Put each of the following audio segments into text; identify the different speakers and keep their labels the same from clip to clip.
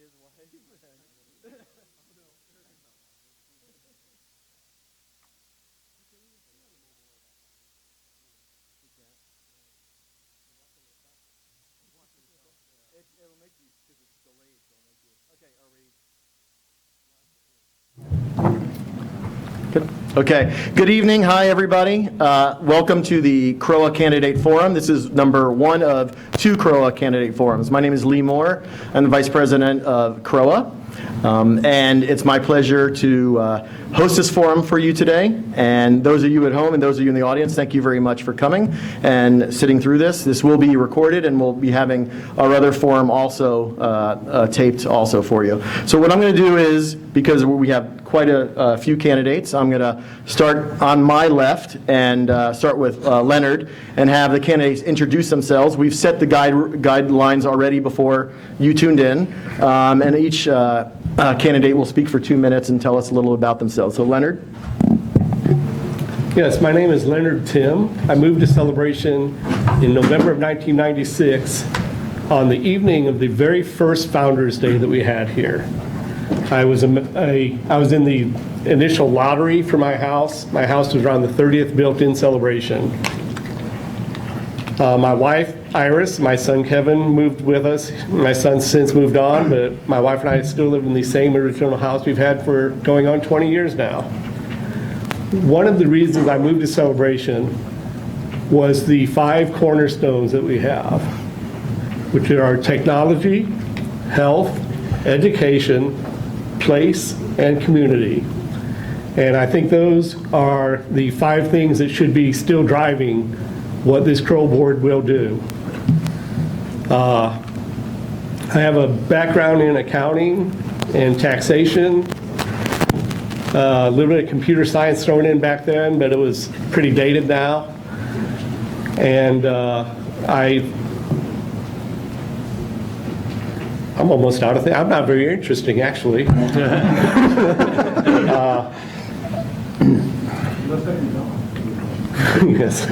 Speaker 1: his wife. It'll make you, because it's delayed, so it'll make you. Okay, are we? Okay. Good evening. Hi, everybody. Welcome to the CROA Candidate Forum. This is number one of two CROA Candidate Forums. My name is Lee Moore. I'm the Vice President of CROA. And it's my pleasure to host this forum for you today. And those of you at home and those of you in the audience, thank you very much for coming and sitting through this. This will be recorded, and we'll be having our other forum also taped also for you. So what I'm going to do is, because we have quite a few candidates, I'm going to start on my left and start with Leonard and have the candidates introduce themselves. We've set the guidelines already before you tuned in, and each candidate will speak for 2 minutes and tell us a little about themselves. So Leonard?
Speaker 2: Yes, my name is Leonard Tim. I moved to Celebration in November of 1996 on the evening of the very first Founders Day that we had here. I was in the initial lottery for my house. My house was around the 30th built-in Celebration. My wife, Iris, my son Kevin moved with us. My son's since moved on, but my wife and I still live in the same original house we've had for going on 20 years now. One of the reasons I moved to Celebration was the 5 cornerstones that we have, which are technology, health, education, place, and community. And I think those are the 5 things that should be still driving what this CROA board will do. I have a background in accounting and taxation, a little bit of computer science thrown in back then, but it was pretty dated now. And I'm almost out of things. I'm not very interesting, actually. Yes.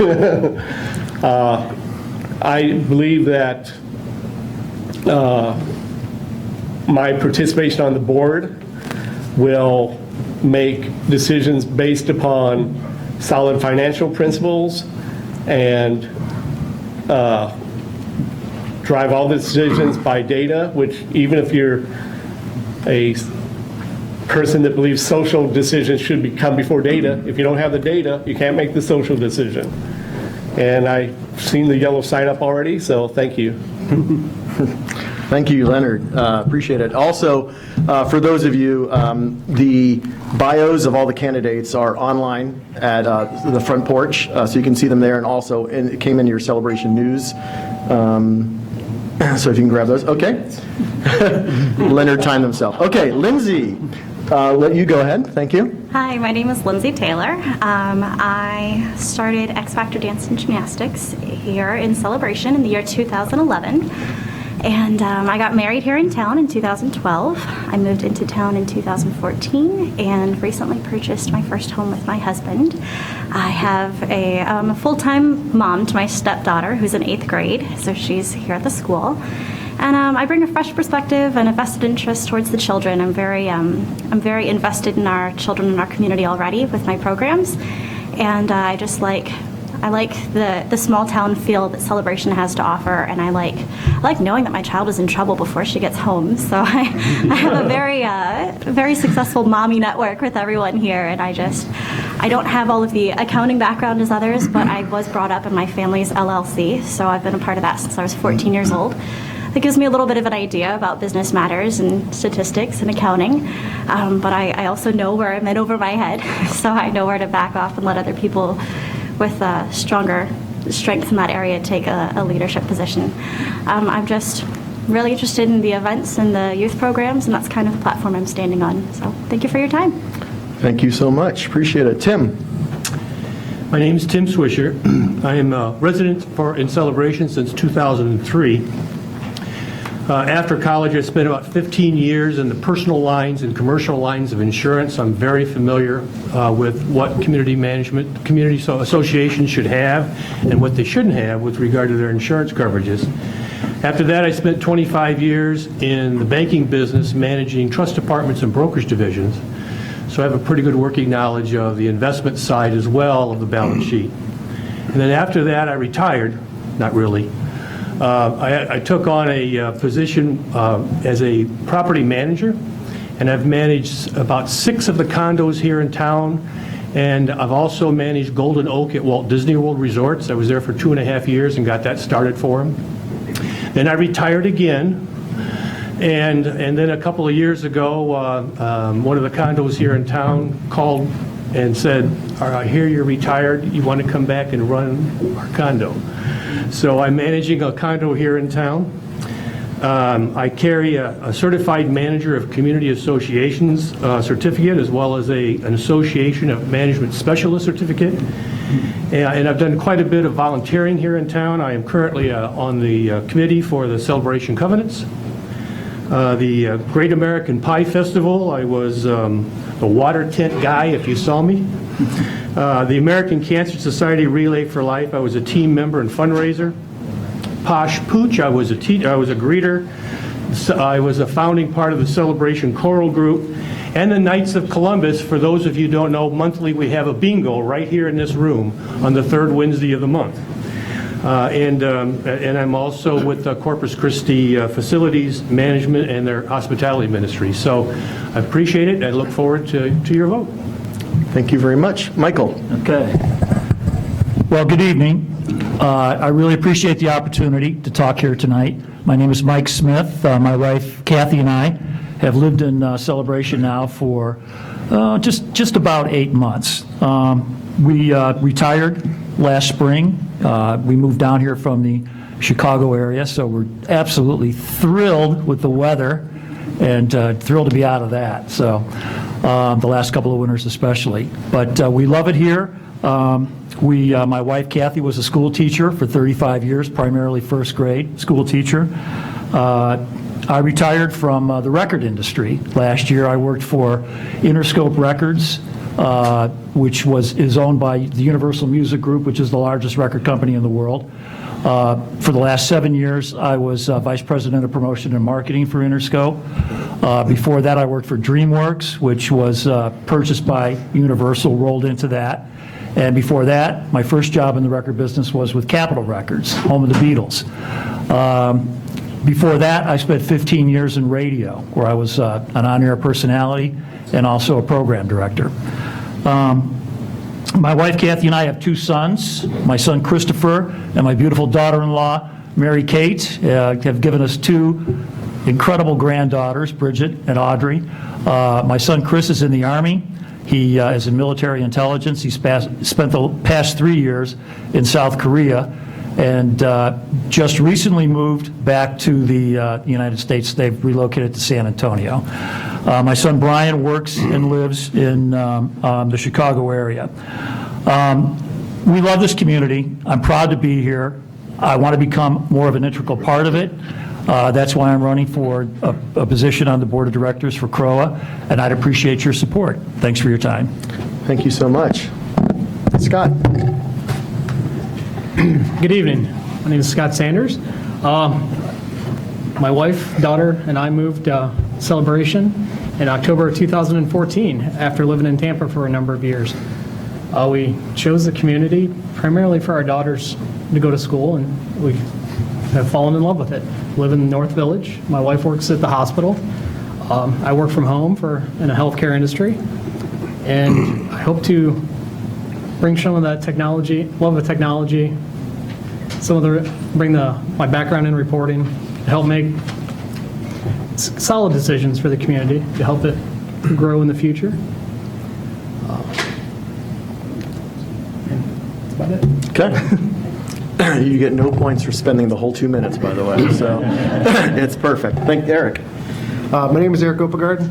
Speaker 2: I believe that my participation on the board will make decisions based upon solid financial principles and drive all the decisions by data, which even if you're a person that believes social decisions should come before data, if you don't have the data, you can't make the social decision. And I've seen the yellow sign up already, so thank you.
Speaker 1: Thank you, Leonard. Appreciate it. Also, for those of you, the bios of all the candidates are online at the front porch, so you can see them there, and also it came in your Celebration news. So if you can grab those. Okay. Leonard timed himself. Okay, Lindsay, let you go ahead. Thank you.
Speaker 3: Hi, my name is Lindsay Taylor. I started X Factor Dance and Gymnastics here in Celebration in the year 2011. And I got married here in town in 2012. I moved into town in 2014 and recently purchased my first home with my husband. I have a full-time mom to my stepdaughter who's in 8th grade, so she's here at the school. And I bring a fresh perspective and a vested interest towards the children. I'm very invested in our children and our community already with my programs, and I like the small town feel that Celebration has to offer, and I like knowing that my child is in trouble before she gets home. So I have a very successful mommy network with everyone here, and I don't have all of the accounting background as others, but I was brought up in my family's LLC, so I've been a part of that since I was 14 years old. That gives me a little bit of an idea about business matters and statistics and accounting, but I also know where I'm in over my head, so I know where to back off and let other people with stronger strength in that area take a leadership position. I'm just really interested in the events and the youth programs, and that's kind of the platform I'm standing on. So thank you for your time. Thank
Speaker 1: you so much. Appreciate it. Tim.
Speaker 4: My name is Tim Swisher. I am a resident in Celebration since 2003. After college, I spent about 15 years in the personal lines and commercial lines of insurance. I'm very familiar with what community associations should have and what they shouldn't have with regard to their insurance coverages. After that, I spent 25 years in the banking business managing trust departments and brokerage divisions. So I have a pretty good working knowledge of the investment side as well of the balance sheet. And then after that, I retired. Not really. I took on a position as a property manager, and I've managed about 6 of the condos here in town, and I've also managed Golden Oak at Walt Disney World Resorts. I was there for 2.5 years and got that started for them. Then I retired again, and then a couple of years ago, one of the condos here in town called and said, I hear you're retired, you want to come back and run our condo. So I'm managing a condo here in town. I carry a certified manager of community associations certificate, as well as an association of management specialist certificate. And I've done quite a bit of volunteering here in town. I am currently on the committee for the Celebration Covenants. The Great American Pie Festival, I was the water tent guy, if you saw me. The American Cancer Society Relay for Life, I was a team member and fundraiser. Posh Pooch, I was a greeter. I was a founding part of the Celebration Choral Group. And the Knights of Columbus, for those of you who don't know, monthly we have a bingo right here in this room on the 3rd Wednesday of the month. And I'm also with Corpus Christi Facilities Management and their hospitality ministry. So I appreciate it. I look forward to your vote.
Speaker 1: Thank you very much. Michael?
Speaker 5: Okay. Well, good evening. I really appreciate the opportunity to talk here tonight. My name is Mike Smith. My wife, Kathy, and I have lived in Celebration now for just about 8 months. We retired last spring. We moved down here from the Chicago area, so we're absolutely thrilled with the weather and thrilled to be out of that. So the last couple of winters especially. But we love it here. My wife, Kathy, was a school teacher for 35 years, primarily first grade school teacher. I retired from the record industry. Last year I worked for Interscope Records, which is owned by the Universal Music Group, which is the largest record company in the world. For the last 7 years, I was Vice President of Promotion and Marketing for Interscope. Before that, I worked for DreamWorks, which was purchased by Universal, rolled into that. And before that, my first job in the record business was with Capitol Records, home of the Beatles. Before that, I spent 15 years in radio, where I was an on-air personality and also a program director. My wife, Kathy, and I have 2 sons. My son, Christopher, and my beautiful daughter-in-law, Mary Kate, have given us 2 incredible granddaughters, Bridget and Audrey. My son, Chris, is in the Army. He is in military intelligence. He's spent the past 3 years in South Korea and just recently moved back to the United States. They've relocated to San Antonio. My son Brian works and lives in the Chicago area. We love this community. I'm proud to be here. I want to become more of an integral part of it. That's why I'm running for a position on the board of directors for CROA, and I'd appreciate your support. Thanks for your time.
Speaker 1: Thank you so much. Scott?
Speaker 6: Good evening. My name is Scott Sanders. My wife, daughter, and I moved Celebration in October of 2014 after living in Tampa for a number of years. We chose the community primarily for our daughters to go to school, and we have fallen in love with it. Live in North Village. My wife works at the hospital. I work from home in the healthcare industry, and I hope to bring some of that technology, love of technology, bring my background in reporting, to help make solid decisions for the community, to help it grow in the future. And that's about it.
Speaker 1: Okay. You get no points for spending the whole 2 minutes, by the way, so it's perfect. Thank you, Eric.
Speaker 7: My name is Eric Opegard.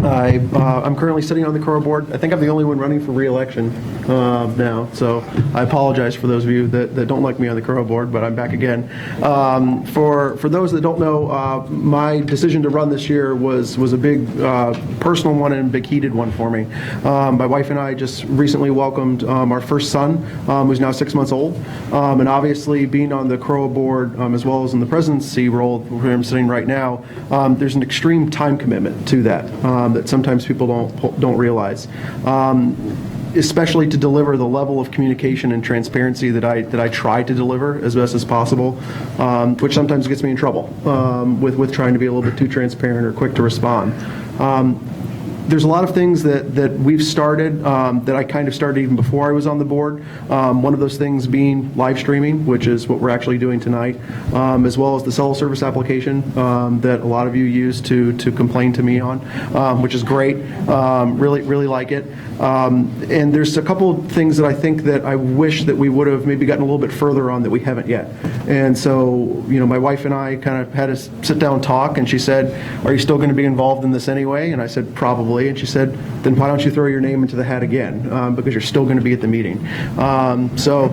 Speaker 7: I'm currently sitting on the CROA board. I think I'm the only one running for re-election now, so I apologize for those of you that don't like me on the CROA board, but I'm back again. For those that don't know, my decision to run this year was a big personal one and a big heated one for me. My wife and I just recently welcomed our first son, who's now 6 months old, and obviously being on the CROA board as well as in the presidency role where I'm sitting right now, there's an extreme time commitment to that. That sometimes people don't realize, especially to deliver the level of communication and transparency that I try to deliver as best as possible, which sometimes gets me in trouble with trying to be a little bit too transparent or quick to respond. There's a lot of things that we've started that I kind of started even before I was on the board. One of those things being live streaming, which is what we're actually doing tonight, as well as the cell service application that a lot of you use to complain to me on, which is great. Really like it. And there's a couple of things that I think that I wish that we would have maybe gotten a little bit further on that we haven't yet. And so, my wife and I kind of had a sit down talk, and she said, "Are you still going to be involved in this anyway?" And I said, "Probably." And she said, "Then why don't you throw your name into the hat again, because you're still going to be at the meeting." So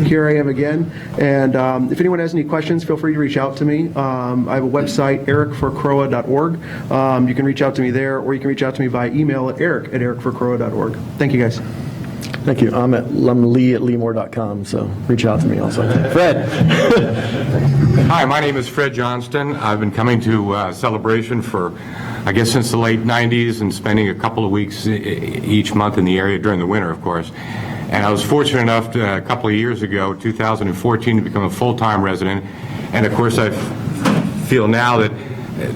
Speaker 7: here I am again. And if anyone has any questions, feel free to reach out to me. I have a website, ericforcroa.org. You can reach out to me there, or you can reach out to me by email at eric@ericforcroa.org. Thank you, guys.
Speaker 1: Thank you. I'm Lee at leemore.com, so reach out to me also. Fred.
Speaker 8: Hi, my name is Fred Johnston. I've been coming to Celebration for, I guess, since the late 90s and spending a couple of weeks each month in the area during the winter, of course. And I was fortunate enough to, a couple of years ago, 2014, to become a full-time resident. And of course, I feel now that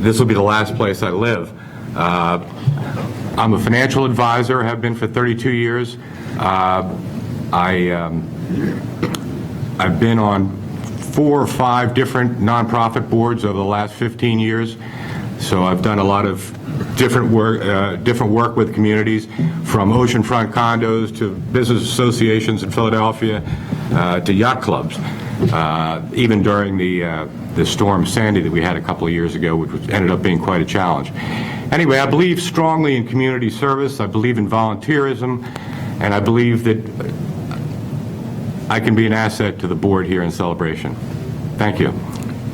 Speaker 8: this will be the last place I live. I'm a financial advisor, have been for 32 years. I've been on 4 or 5 different nonprofit boards over the last 15 years. So I've done a lot of different work with communities, from oceanfront condos to business associations in Philadelphia to yacht clubs, even during the storm Sandy that we had a couple of years ago, which ended up being quite a challenge. Anyway, I believe strongly in community service. I believe in volunteerism, and I believe that I can be an asset to the board here in Celebration. Thank you.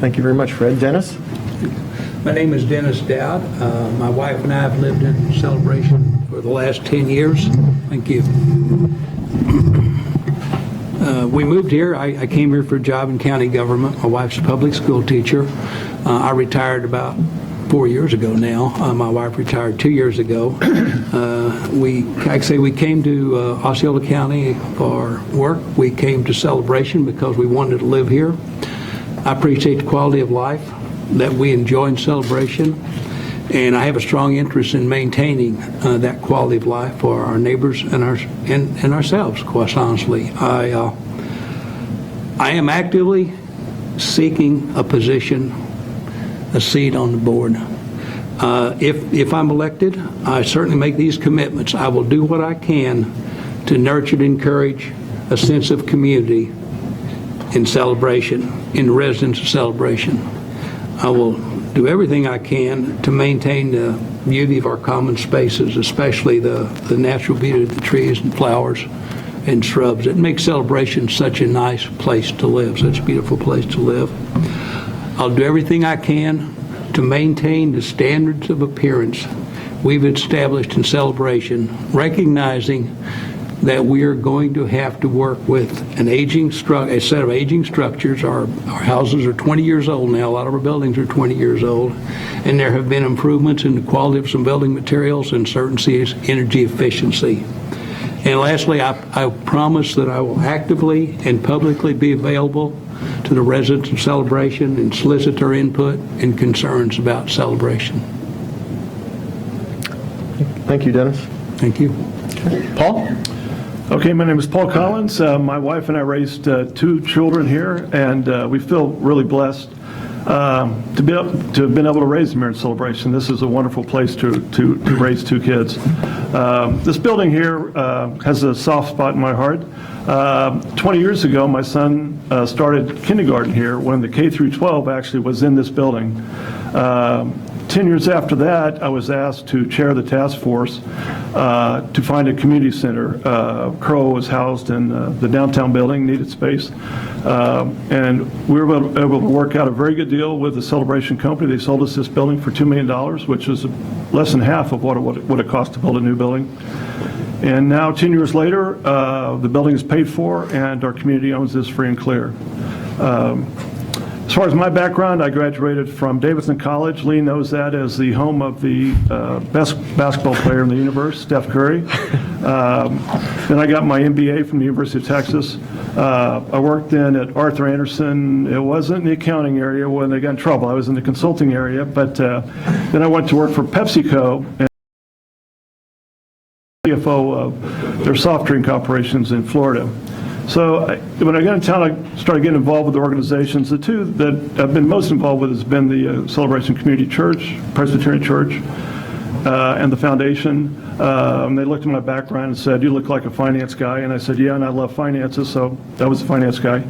Speaker 1: Thank you very much, Fred. Dennis?
Speaker 9: My name is Dennis Dowd. My wife and I have lived in Celebration for the last 10 years. Thank you. We moved here. I came here for a job in county government. My wife's a public school teacher. I retired about 4 years ago now. My wife retired 2 years ago. We came to Osceola County for work. We came to Celebration because we wanted to live here. I appreciate the quality of life that we enjoy in Celebration, and I have a strong interest in maintaining that quality of life for our neighbors and ourselves, quite honestly. I am actively seeking a position, a seat on the board. If I'm elected, I certainly make these commitments. I will do what I can to nurture and encourage a sense of community in Celebration, in the residents of Celebration. I will do everything I can to maintain the beauty of our common spaces, especially the natural beauty of the trees and flowers and shrubs. It makes Celebration such a nice place to live, such a beautiful place to live. I'll do everything I can to maintain the standards of appearance we've established in Celebration, recognizing that we are going to have to work with a set of aging structures. Our houses are 20 years old now. A lot of our buildings are 20 years old. And there have been improvements in the quality of some building materials and certain energy efficiency. And lastly, I promise that I will actively and publicly be available to the residents of Celebration and solicit their input and concerns about Celebration.
Speaker 1: Thank you, Dennis.
Speaker 9: Thank you.
Speaker 1: Paul?
Speaker 10: Okay, my name is Paul Collins. My wife and I raised 2 children here, and we feel really blessed to have been able to raise them here in Celebration. This is a wonderful place to raise 2 kids. This building here has a soft spot in my heart. 20 years ago, my son started kindergarten here when the K through 12 actually was in this building. 10 years after that, I was asked to chair the task force to find a community center. CROA was housed in the downtown building, needed space. And we were able to work out a very good deal with the Celebration Company. They sold us this building for $2 million, which is less than half of what it would have cost to build a new building. And now, 10 years later, the building is paid for, and our community owns this free and clear. As far as my background, I graduated from Davidson College. Lee knows that as the home of the best basketball player in the universe, Steph Curry. Then I got my MBA from the University of Texas. I worked then at Arthur Anderson. It wasn't in the accounting area when they got in trouble. I was in the consulting area. But then I went to work for PepsiCo, and CFO of their soft drink operations in Florida. So when I got in town, I started getting involved with organizations. The two that I've been most involved with has been the Celebration Community Church, Presbyterian Church, and the foundation. They looked at my background and said, "You look like a finance guy." And I said, "Yeah, and I love finances," so that was a finance guy.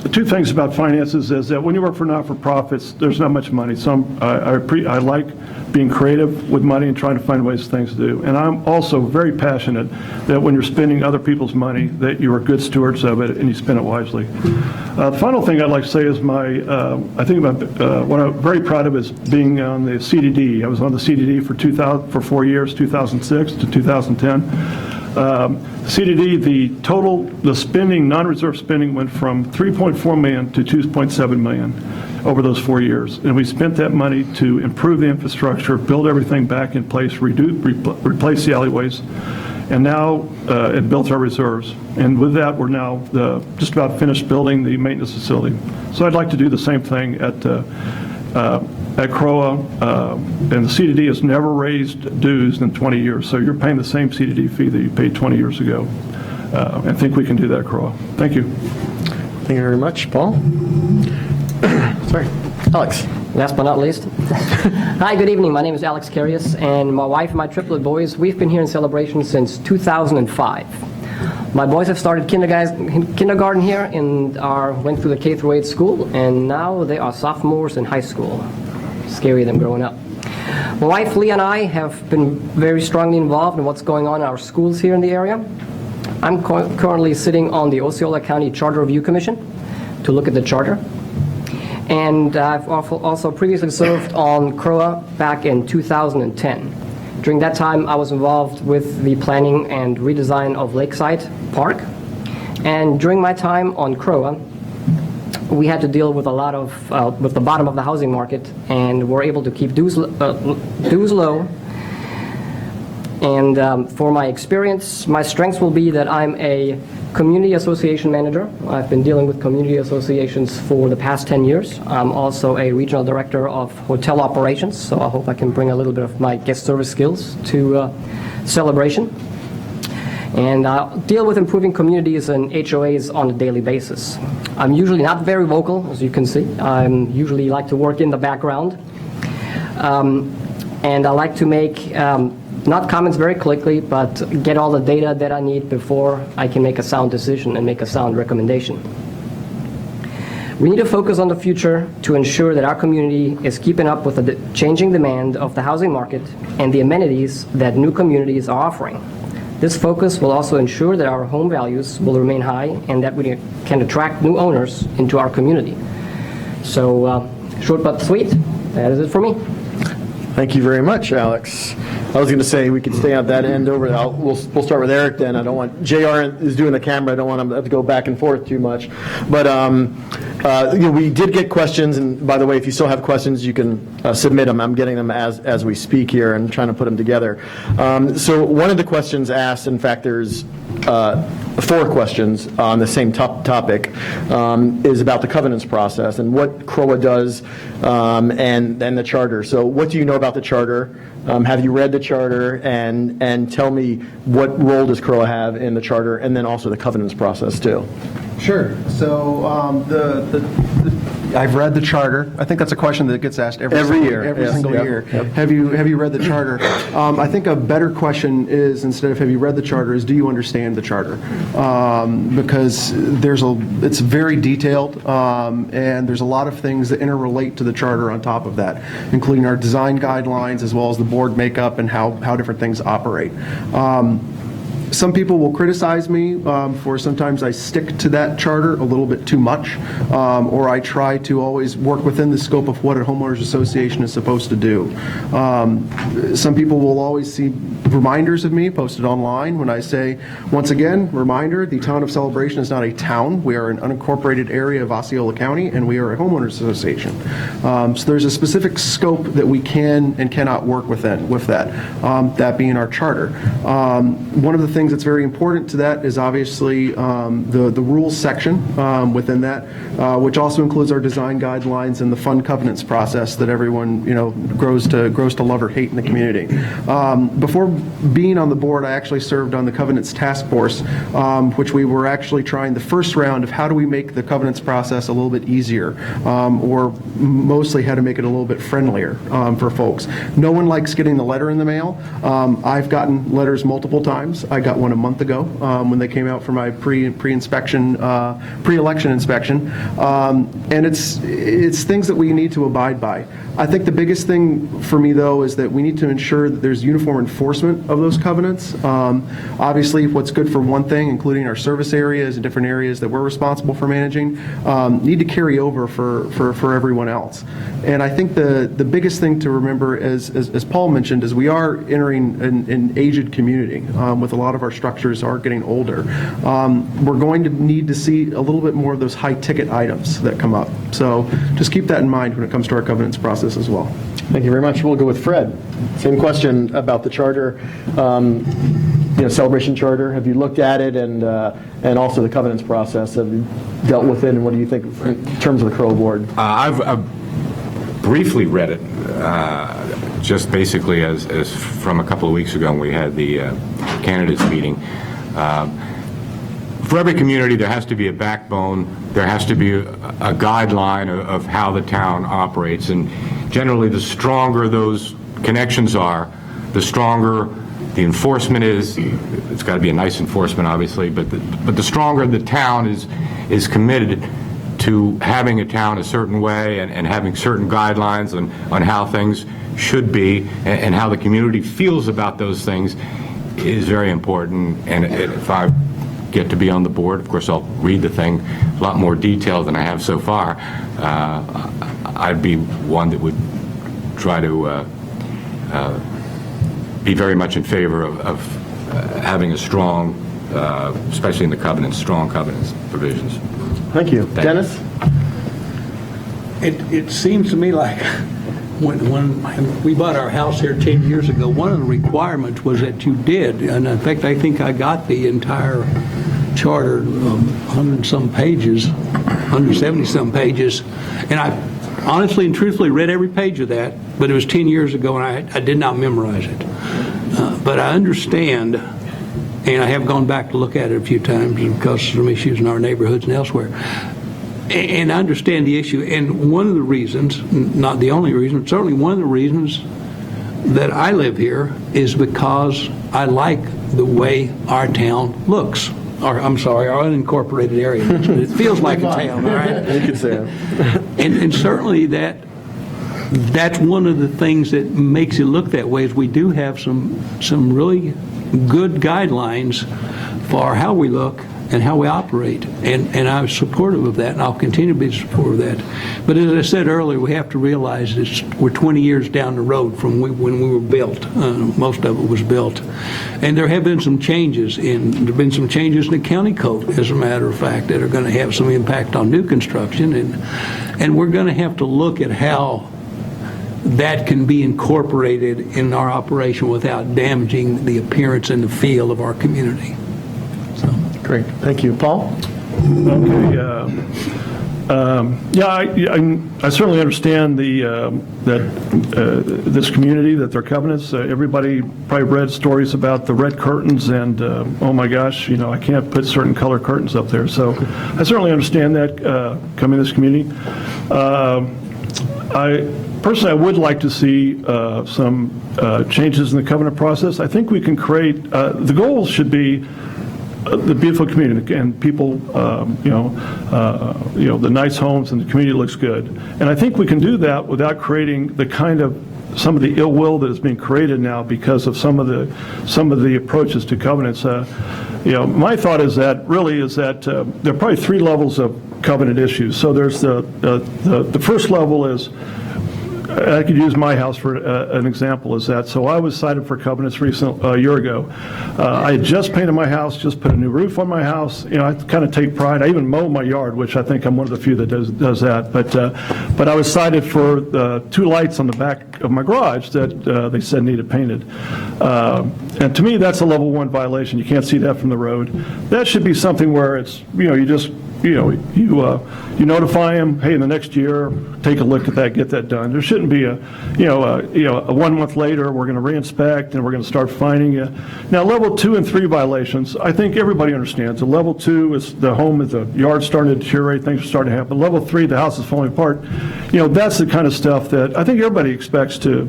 Speaker 10: The two things about finances is that when you work for not-for-profits, there's not much money. So I like being creative with money and trying to find ways things to do. And I'm also very passionate that when you're spending other people's money, that you are good stewards of it and you spend it wisely. The final thing I'd like to say is I think about what I'm very proud of is being on the CDD. I was on the CDD for 4 years, 2006 to 2010. CDD, the spending, non-reserve spending went from $3.4 million to $2.7 million over those 4 years. And we spent that money to improve the infrastructure, build everything back in place, replace the alleyways, and now it built our reserves. And with that, we're now just about finished building the maintenance facility. So I'd like to do the same thing at CROA, and the CDD has never raised dues in 20 years, so you're paying the same CDD fee that you paid 20 years ago. I think we can do that at CROA. Thank you.
Speaker 1: Thank you very much, Paul. Sorry, Alex.
Speaker 11: Last but not least. Hi, good evening. My name is Alex Carius, and my wife and my triplet boys, we've been here in Celebration since 2005. My boys have started kindergarten here and went through the K-8 school, and now they are sophomores in high school. Scary them growing up. My wife, Lee, and I have been very strongly involved in what's going on in our schools here in the area. I'm currently sitting on the Osceola County Charter Review Commission to look at the charter. And I've also previously served on CROA back in 2010. During that time, I was involved with the planning and redesign of Lakeside Park. And during my time on CROA, we had to deal with a lot of, with the bottom of the housing market, and were able to keep dues low. And for my experience, my strengths will be that I'm a community association manager. I've been dealing with community associations for the past 10 years. I'm also a regional director of hotel operations, so I hope I can bring a little bit of my guest service skills to Celebration. And I deal with improving communities and HOAs on a daily basis. I'm usually not very vocal, as you can see. I usually like to work in the background. And I like to make not comments very quickly, but get all the data that I need before I can make a sound decision and make a sound recommendation. We need to focus on the future to ensure that our community is keeping up with the changing demand of the housing market and the amenities that new communities are offering. This focus will also ensure that our home values will remain high and that we can attract new owners into our community. So, short but sweet, that is it for me.
Speaker 1: Thank you very much, Alex. I was going to say we could stay at that end over. We'll start with Eric then. I don't want JR is doing the camera. I don't want him to have to go back and forth too much. But we did get questions, and by the way, if you still have questions, you can submit them. I'm getting them as we speak here and trying to put them together. So one of the questions asked, in fact, there's 4 questions on the same topic, is about the covenants process and what CROA does and the charter. So what do you know about the charter? Have you read the charter? And tell me, what role does CROA have in the charter, and then also the covenants process too?
Speaker 7: Sure. So I've read the charter. I think that's a question that gets asked every
Speaker 1: year.
Speaker 7: Every
Speaker 1: Yes,
Speaker 7: single
Speaker 1: yep,
Speaker 7: year.
Speaker 1: yep.
Speaker 7: Have you read the charter? I think a better question is, instead of have you read the charter, is do you understand the charter? Because it's very detailed, and there's a lot of things that interrelate to the charter on top of that, including our design guidelines as well as the board makeup and how different things operate. Some people will criticize me for sometimes I stick to that charter a little bit too much, or I try to always work within the scope of what a homeowners association is supposed to do. Some people will always see reminders of me posted online when I say, once again, reminder, the town of Celebration is not a town. We are an unincorporated area of Osceola County, and we are a homeowners association. So there's a specific scope that we can and cannot work within with that being our charter. One of the things that's very important to that is obviously the rules section within that, which also includes our design guidelines and the fund covenants process that everyone grows to love or hate in the community. Before being on the board, I actually served on the covenants task force, which we were actually trying the first round of how do we make the covenants process a little bit easier, or mostly how to make it a little bit friendlier for folks. No one likes getting the letter in the mail. I've gotten letters multiple times. I got one a month ago when they came out for my pre-election inspection, and it's things that we need to abide by. I think the biggest thing for me, though, is that we need to ensure that there's uniform enforcement of those covenants. Obviously, what's good for one thing, including our service areas and different areas that we're responsible for managing, need to carry over for everyone else. And I think the biggest thing to remember, as Paul mentioned, is we are entering an aged community with a lot of our structures are getting older. We're going to need to see a little bit more of those high-ticket items that come up. So just keep that in mind when it comes to our governance process as well.
Speaker 1: Thank you very much. We'll go with Fred. Same question about the charter, Celebration Charter. Have you looked at it, and also the covenants process? Have you dealt with it, and what do you think in terms of the CROA board?
Speaker 8: I've briefly read it, just basically as from a couple of weeks ago when we had the candidates meeting. For every community, there has to be a backbone. There has to be a guideline of how the town operates, and generally, the stronger those connections are, the stronger the enforcement is. It's got to be a nice enforcement, obviously, but the stronger the town is committed to having a town a certain way and having certain guidelines on how things should be and how the community feels about those things is very important. And if I get to be on the board, of course, I'll read the thing a lot more detailed than I have so far. I'd be one that would try to be very much in favor of having a strong, especially in the covenants, strong covenants provisions.
Speaker 1: Thank you. Dennis?
Speaker 9: It seems to me like when we bought our house here 10 years ago, one of the requirements was that you did, and in fact, I think I got the entire charter, 100-some pages, 170-some pages, and I honestly and truthfully read every page of that, but it was 10 years ago, and I did not memorize it. But I understand, and I have gone back to look at it a few times because of some issues in our neighborhoods and elsewhere. And I understand the issue. And one of the reasons, not the only reason, certainly one of the reasons that I live here is because I like the way our town looks. Or, I'm sorry, our unincorporated area. It feels like a town, all right?
Speaker 1: You can say that.
Speaker 9: And certainly that's one of the things that makes it look that way is we do have some really good guidelines for how we look and how we operate. And I'm supportive of that, and I'll continue to be supportive of that. But as I said earlier, we have to realize we're 20 years down the road from when we were built. Most of it was built. And there have been some changes there have been some changes in the county code, as a matter of fact, that are going to have some impact on new construction. And we're going to have to look at how that can be incorporated in our operation without damaging the appearance and the feel of our community.
Speaker 1: Great. Thank you. Paul?
Speaker 10: Okay. Yeah, I certainly understand this community, that their covenants, everybody probably read stories about the red curtains and, oh my gosh, I can't put certain color curtains up there. So I certainly understand that coming to this community. Personally, I would like to see some changes in the covenant process. I think we can create, the goal should be the beautiful community and people, the nice homes and the community looks good. And I think we can do that without creating the kind of some of the ill will that is being created now because of some of the approaches to covenants. My thought is that there are probably 3 levels of covenant issues. So there's the first level is, I could use my house for an example is that. So I was cited for covenants a year ago. I had just painted my house, just put a new roof on my house. I kind of take pride. I even mow my yard, which I think I'm one of the few that does that. But I was cited for 2 lights on the back of my garage that they said needed painted. And to me, that's a level 1 violation. You can't see that from the road. That should be something where it's, you just, you notify them, hey, in the next year, take a look at that, get that done. There shouldn't be a 1 month later, we're going to reinspect and we're going to start fining you. Now, level 2 and 3 violations, I think everybody understands. The level 2 is the home, is the yard starting to deteriorate, things are starting to happen. Level 3, the house is falling apart. That's the kind of stuff that I think everybody expects that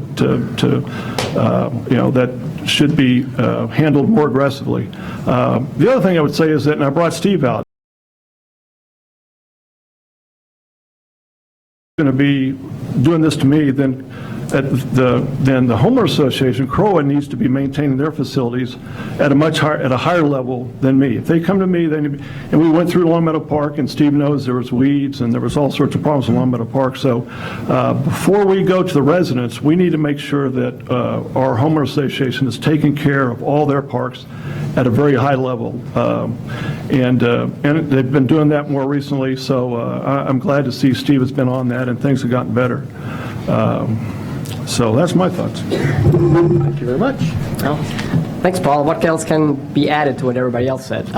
Speaker 10: should be handled more aggressively. The other thing I would say is that, and I brought Steve out, going to be doing this to me, then the homeowner association, CROA, needs to be maintaining their facilities at a higher level than me. If they come to me, and we went through Long Meadow Park, and Steve knows there was weeds and there was all sorts of problems in Long Meadow Park. So before we go to the residents, we need to make sure that our homeowner association is taking care of all their parks at a very high level, and they've been doing that more recently. So I'm glad to see Steve has been on that, and things have gotten better. So that's my thoughts.
Speaker 1: Thank you very much.
Speaker 11: Thanks, Paul. What else can be added to what everybody else said?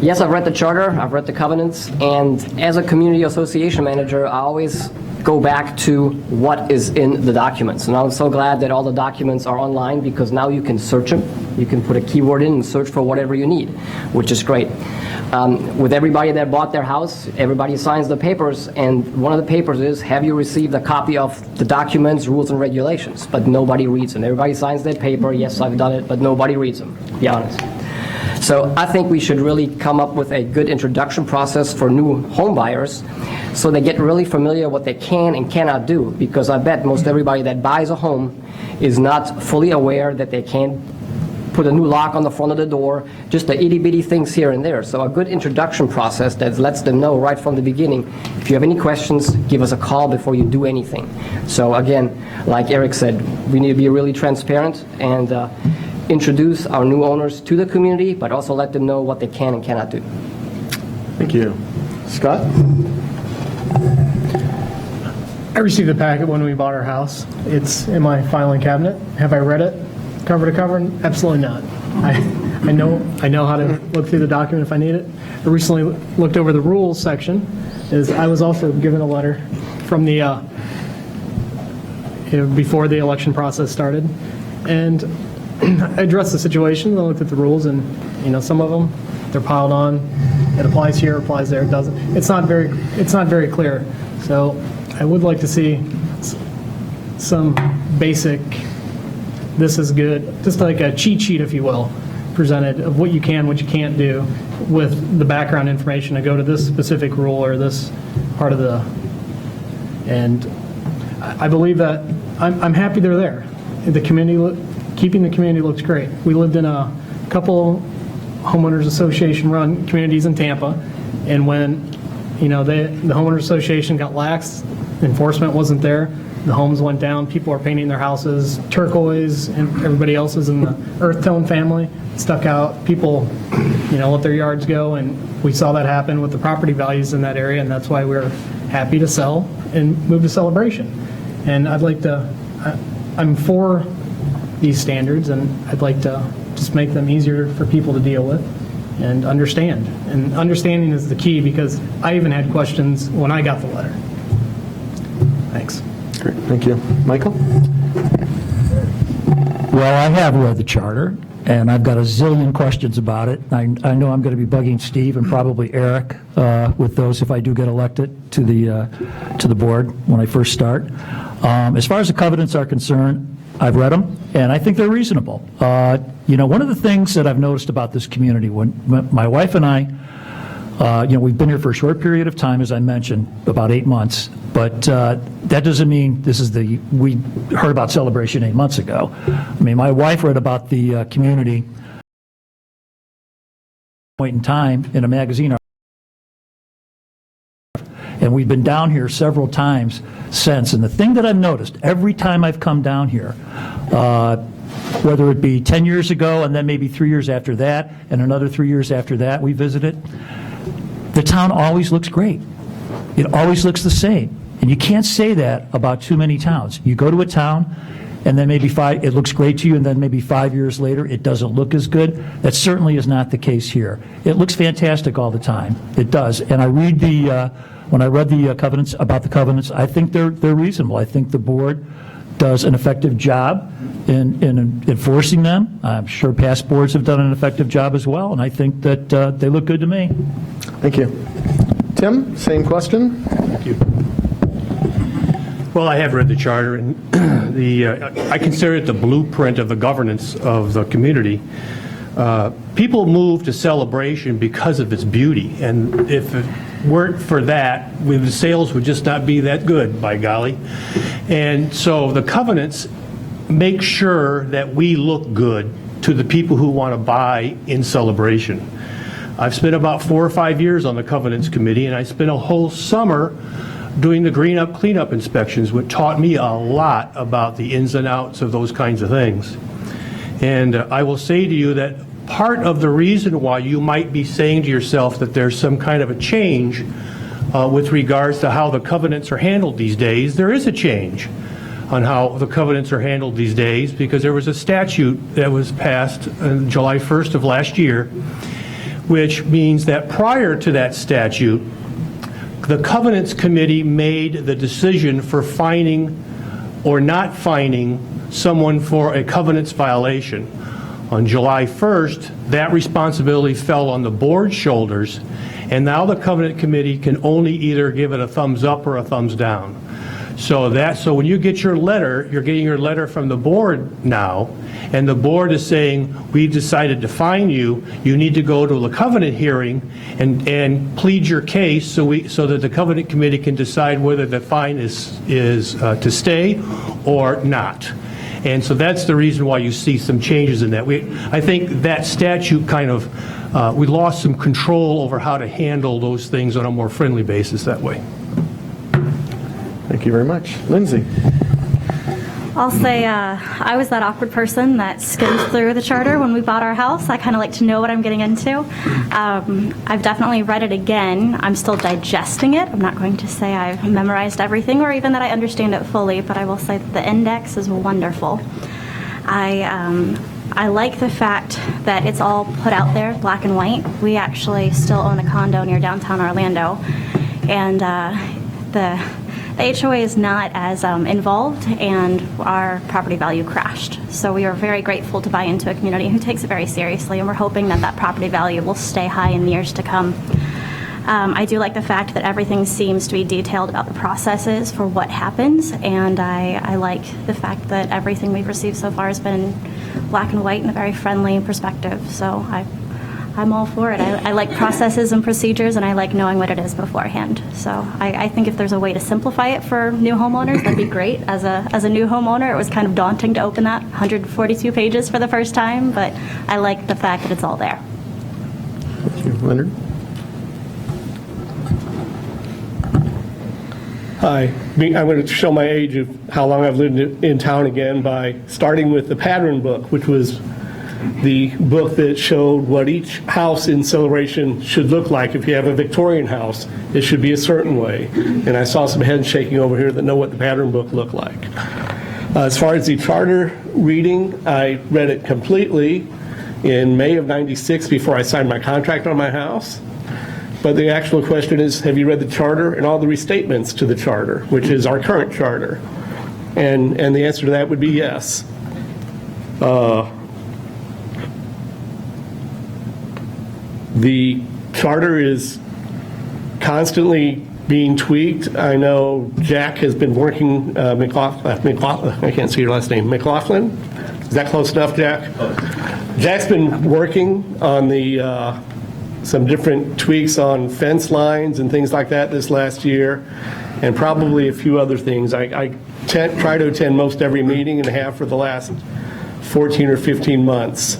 Speaker 11: Yes, I've read the charter, I've read the covenants, and as a community association manager, I always go back to what is in the documents. And I'm so glad that all the documents are online, because now you can search them. You can put a keyword in and search for whatever you need, which is great. With everybody that bought their house, everybody signs the papers, and one of the papers is, have you received a copy of the documents, rules, and regulations? But nobody reads them. Everybody signs that paper, yes, I've done it, but nobody reads them, to be honest. So I think we should really come up with a good introduction process for new home buyers, so they get really familiar what they can and cannot do, because I bet most everybody that buys a home is not fully aware that they can't put a new lock on the front of the door, just the itty-bitty things here and there. So a good introduction process that lets them know right from the beginning, if you have any questions, give us a call before you do anything. So again, like Eric said, we need to be really transparent and introduce our new owners to the community, but also let them know what they can and cannot do.
Speaker 1: Thank you. Scott?
Speaker 6: I received the packet when we bought our house. It's in my filing cabinet. Have I read it cover to cover? Absolutely not. I know how to look through the document if I need it. I recently looked over the rules section. I was also given a letter from the before the election process started, and I addressed the situation. I looked at the rules, and some of them, they're piled on. It applies here, applies there. It doesn't. It's not very clear. So I would like to see some basic, this is good, just like a cheat sheet, if you will, presented of what you can, what you can't do, with the background information to go to this specific rule or this part of the, and I believe that I'm happy they're there. The community, keeping the community looks great. We lived in a couple homeowners association run communities in Tampa, and when the homeowners association got lax, enforcement wasn't there, the homes went down, people are painting their houses turquoise, and everybody else is in the earth tone family, stuck out, people let their yards go, and we saw that happen with the property values in that area, and that's why we're happy to sell and move to Celebration. And I'm for these standards, and I'd like to just make them easier for people to deal with. and understand. And understanding is the key, because I even had questions when I got the letter. Thanks.
Speaker 1: Great, thank you. Michael?
Speaker 5: Well, I have read the charter, and I've got a zillion questions about it. I know I'm going to be bugging Steve and probably Eric with those if I do get elected to the board when I first start. As far as the covenants are concerned, I've read them, and I think they're reasonable. One of the things that I've noticed about this community, when my wife and I, we've been here for a short period of time, as I mentioned, about 8 months, but that doesn't mean we heard about Celebration 8 months ago. I mean, my wife read about the community point in time in a magazine, and we've been down here several times since. And the thing that I've noticed every time I've come down here, whether it be 10 years ago and then maybe 3 years after that and another 3 years after that we visited, the town always looks great. It always looks the same. And you can't say that about too many towns. You go to a town and then maybe it looks great to you, and then maybe 5 years later it doesn't look as good. That certainly is not the case here. It looks fantastic all the time. It does. And when I read the covenants, about the covenants, I think they're reasonable. I think the board does an effective job in enforcing them. I'm sure past boards have done an effective job as well, and I think that they look good to me.
Speaker 1: Thank you. Tim, same question?
Speaker 4: Thank you. Well, I have read the charter, and I consider it the blueprint of the governance of the community. People move to Celebration because of its beauty, and if it weren't for that, the sales would just not be that good, by golly. And so the covenants make sure that we look good to the people who want to buy in Celebration. I've spent about 4 or 5 years on the covenants committee, and I spent a whole summer doing the green up cleanup inspections, which taught me a lot about the ins and outs of those kinds of things. And I will say to you that part of the reason why you might be saying to yourself that there's some kind of a change with regards to how the covenants are handled these days, there is a change on how the covenants are handled these days, because there was a statute that was passed on July 1st of last year, which means that prior to that statute, the Covenants Committee made the decision for fining or not fining someone for a covenants violation. On July 1st, that responsibility fell on the board's shoulders, and now the Covenant Committee can only either give it a thumbs up or a thumbs down. So when you get your letter, you're getting your letter from the board now, and the board is saying, we decided to fine you, you need to go to the covenant hearing and plead your case so that the Covenant Committee can decide whether the fine is to stay or not. And so that's the reason why you see some changes in that. I think that statute kind of, we lost some control over how to handle those things on a more friendly basis that way.
Speaker 1: Thank you very much. Lindsay?
Speaker 3: I'll say I was that awkward person that skimmed through the charter when we bought our house. I kind of like to know what I'm getting into. I've definitely read it again. I'm still digesting it. I'm not going to say I've memorized everything or even that I understand it fully, but I will say that the index is wonderful. I like the fact that it's all put out there, black and white. We actually still own a condo near downtown Orlando, and the HOA is not as involved, and our property value crashed. So we are very grateful to buy into a community who takes it very seriously, and we're hoping that that property value will stay high in the years to come. I do like the fact that everything seems to be detailed about the processes for what happens, and I like the fact that everything we've received so far has been black and white in a very friendly perspective. So I'm all for it. I like processes and procedures, and I like knowing what it is beforehand. So I think if there's a way to simplify it for new homeowners, that'd be great. As a new homeowner, it was kind of daunting to open that 142 pages for the first time, but I like the fact that it's all there.
Speaker 1: Thank you. Leonard?
Speaker 2: Hi. I'm going to show my age of how long I've lived in town again by starting with the pattern book, which was the book that showed what each house in Celebration should look like. If you have a Victorian house, it should be a certain way. And I saw some heads shaking over here that know what the pattern book looked like. As far as the charter reading, I read it completely, in May of '96 before I signed my contract on my house. But the actual question is, have you read the charter and all the restatements to the charter, which is our current charter? And the answer to that would be yes. The charter is constantly being tweaked. I know Jack has been working, McLaughlin, I can't see your last name, McLaughlin? Is that close enough, Jack? Jack's been working on the some different tweaks on fence lines and things like that this last year, and probably a few other things. I try to attend most every meeting and have for the last 14 or 15 months.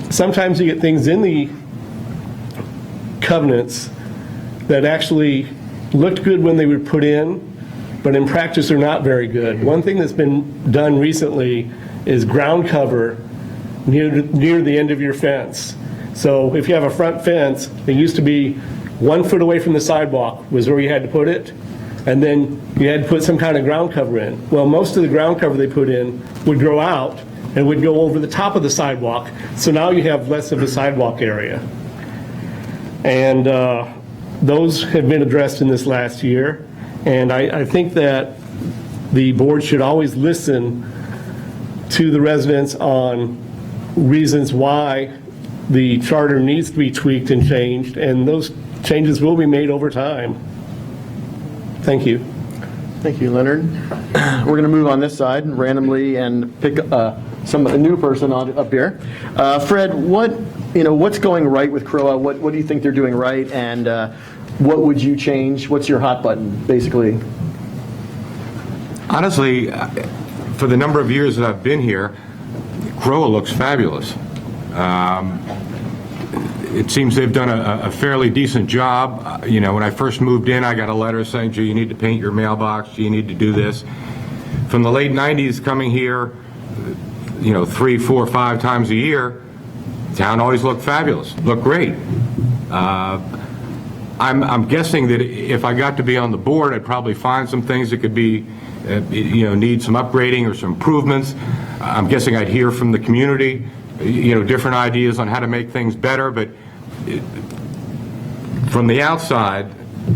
Speaker 2: Sometimes you get things in the covenants that actually looked good when they were put in, but in practice are not very good. One thing that's been done recently is ground cover near the end of your fence. So if you have a front fence, it used to be 1 foot away from the sidewalk was where you had to put it, and then you had to put some kind of ground cover in. Well, most of the ground cover they put in would grow out and would go over the top of the sidewalk, so now you have less of a sidewalk area. And those have been addressed in this last year, and I think that the board should always listen to the residents on reasons why the charter needs to be tweaked and changed, and those changes will be made over time. Thank you.
Speaker 1: Thank you, Leonard. We're going to move on this side randomly and pick a new person up here. Fred, what's going right with CROA? What do you think they're doing right, and what would you change? What's your hot button, basically?
Speaker 8: Honestly, for the number of years that I've been here, CROA looks fabulous. It seems they've done a fairly decent job. When I first moved in, I got a letter saying, gee, you need to paint your mailbox, you need to do this. From the late 90s coming here, 3, 4, 5 times a year, town always looked fabulous, looked great. I'm guessing that if I got to be on the board, I'd probably find some things that could be, need some upgrading or some improvements. I'm guessing I'd hear from the community, different ideas on how to make things better, but from the outside,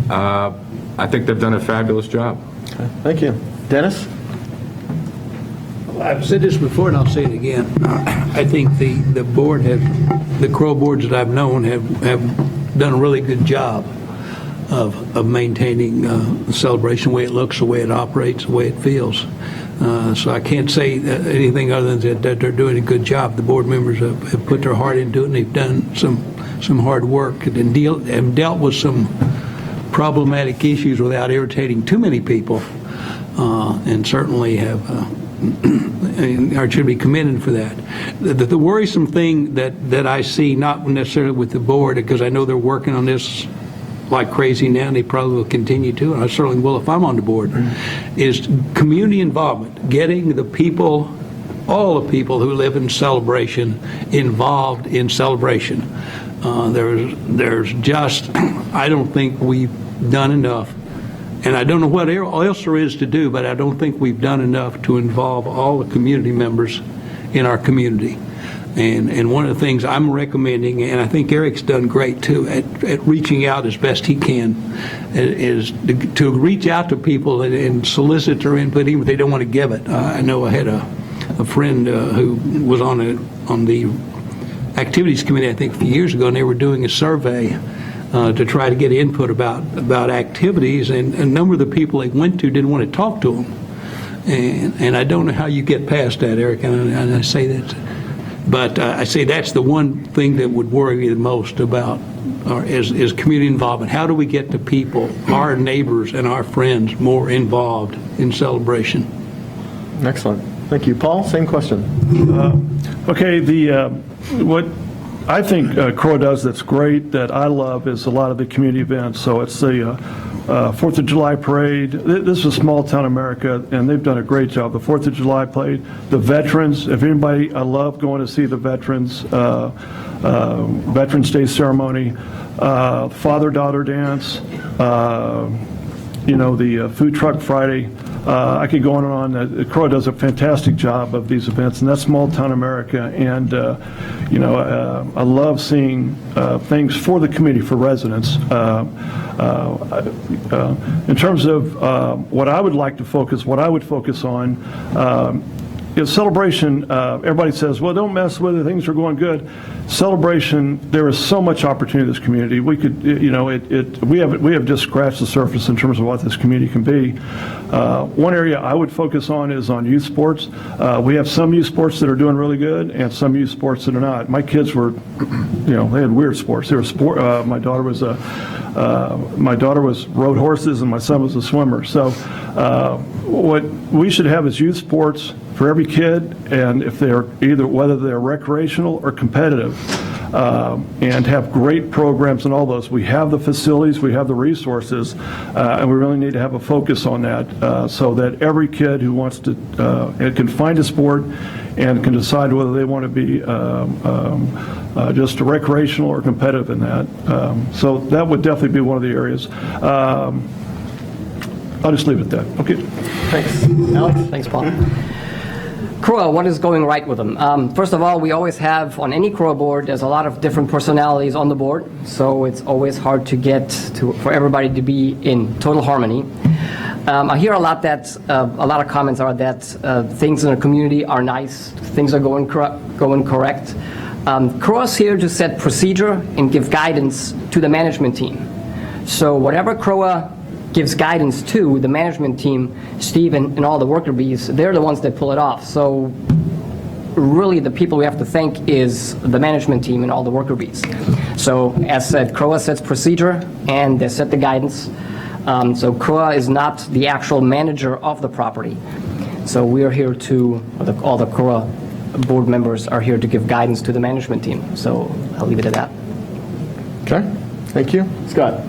Speaker 8: I think they've done a fabulous job.
Speaker 1: Okay. Thank you. Dennis?
Speaker 9: I've said this before and I'll say it again. I think the board the CROA boards that I've known have done a really good job of maintaining the celebration, the way it looks, the way it operates, the way it feels. So I can't say anything other than that they're doing a good job. The board members have put their heart into it, and they've done some hard work and dealt with some problematic issues without irritating too many people, and certainly have I should be commended for that. The worrisome thing that I see, not necessarily with the board, because I know they're working on this like crazy now, and they probably will continue to, and I certainly will if I'm on the board, is community involvement, getting the people, all the people who live in Celebration, involved in Celebration. There's just, I don't think we've done enough, and I don't know what else there is to do, but I don't think we've done enough to involve all the community members in our community. And one of the things I'm recommending, and I think Eric's done great too, at reaching out as best he can, is to reach out to people and solicit their input, even if they don't want to give it. I know I had a friend who was on the activities committee, I think a few years ago, and they were doing a survey to try to get input about activities, and a number of the people they went to didn't want to talk to them. And I don't know how you get past that, Eric, and I say that. But I say that's the one thing that would worry me the most about is community involvement. How do we get the people, our neighbors and our friends, more involved in Celebration?
Speaker 1: Excellent. Thank you. Paul, same question.
Speaker 10: Okay, what I think CROA does that's great, that I love, is a lot of the community events. So it's the 4th of July parade. This is small town America, and they've done a great job. The 4th of July parade, the veterans. If anybody, I love going to see the veterans. Veterans Day ceremony, father-daughter dance. the Food Truck Friday. I could go on and on. CROA does a fantastic job of these events, and that's small town America. And I love seeing things for the community, for residents. In terms of what I would like to focus, what I would focus on. Celebration, everybody says, well, don't mess with it, things are going good. Celebration, there is so much opportunity in this community. We could, we have just scratched the surface in terms of what this community can be. One area I would focus on is on youth sports. We have some youth sports that are doing really good and some youth sports that are not. My kids were, they had weird sports. They were my daughter was rode horses and my son was a swimmer. So what we should have is youth sports for every kid, and if they're whether they're recreational or competitive, and have great programs and all those. We have the facilities, we have the resources, and we really need to have a focus on that so that every kid who wants to can find a sport and can decide whether they want to be just recreational or competitive in that. So that would definitely be one of the areas. I'll just leave it at that. Okay.
Speaker 1: Thanks. Alex?
Speaker 11: Thanks, Paul. CROA, what is going right with them? First of all, we always have, on any CROA board, there's a lot of different personalities on the board, so it's always hard to get for everybody to be in total harmony. I hear a lot of comments are that things in the community are nice, things are going correct. CROA is here to set procedure and give guidance to the management team. So whatever CROA gives guidance to the management team, Steve and all the worker bees, they're the ones that pull it off. So really the people we have to thank is the management team and all the worker bees. So as said, CROA sets procedure and they set the guidance. So CROA is not the actual manager of the property. So we are here all the CROA board members are here to give guidance to the management team. So I'll leave it at that.
Speaker 1: Okay. Thank you. Scott?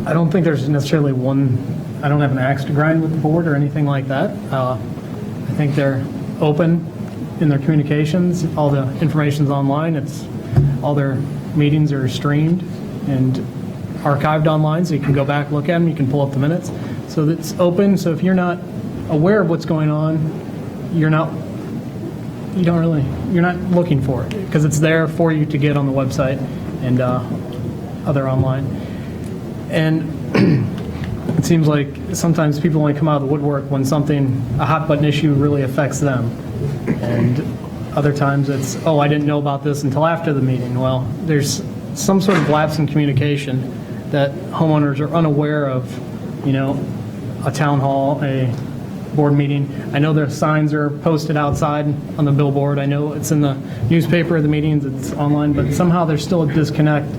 Speaker 6: I don't think there's necessarily I don't have an axe to grind with the board or anything like that. I think they're open in their communications. All the information's online. All their meetings are streamed and archived online, so you can go back, look at them, you can pull up the minutes. So it's open, so if you're not aware of what's going on, you're not looking for it, because it's there for you to get on the website and other online. And it seems like sometimes people only come out of the woodwork when a hot button issue really affects them. And other times it's, oh, I didn't know about this until after the meeting. Well, there's some sort of lapse in communication that homeowners are unaware of, a town hall, a board meeting. I know their signs are posted outside on the billboard. I know it's in the newspaper, the meetings, it's online, but somehow there's still a disconnect.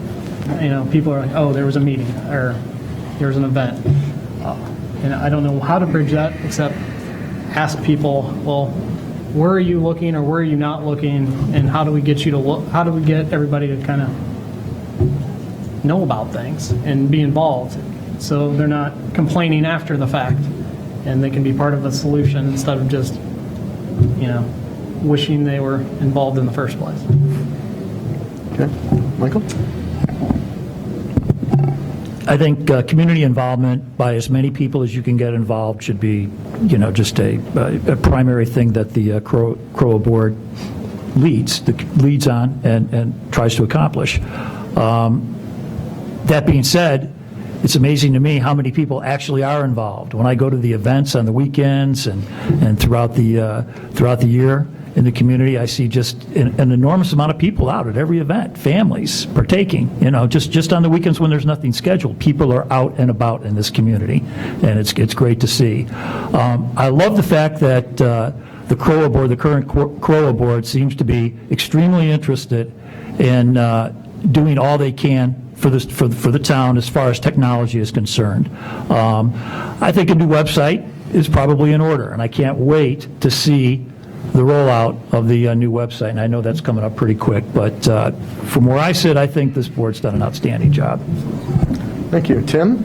Speaker 6: People are like, oh, there was a meeting or there was an event. And I don't know how to bridge that except ask people, well, where are you looking or where are you not looking, and how do we get you to look? How do we get everybody to kind of know about things and be involved so they're not complaining after the fact and they can be part of the solution instead of just, wishing they were involved in the first place.
Speaker 1: Okay. Michael?
Speaker 5: I think community involvement by as many people as you can get involved should be, just a primary thing that the CROA board leads on and tries to accomplish. That being said, it's amazing to me how many people actually are involved. When I go to the events on the weekends and throughout the year in the community, I see just an enormous amount of people out at every event, families partaking, just on the weekends when there's nothing scheduled. People are out and about in this community, and it's great to see. I love the fact that the CROA board, the current CROA board, seems to be extremely interested in doing all they can for the town as far as technology is concerned. I think a new website is probably in order, and I can't wait to see the rollout of the new website, and I know that's coming up pretty quick, but from where I sit, I think this board's done an outstanding job.
Speaker 1: Thank you. Tim?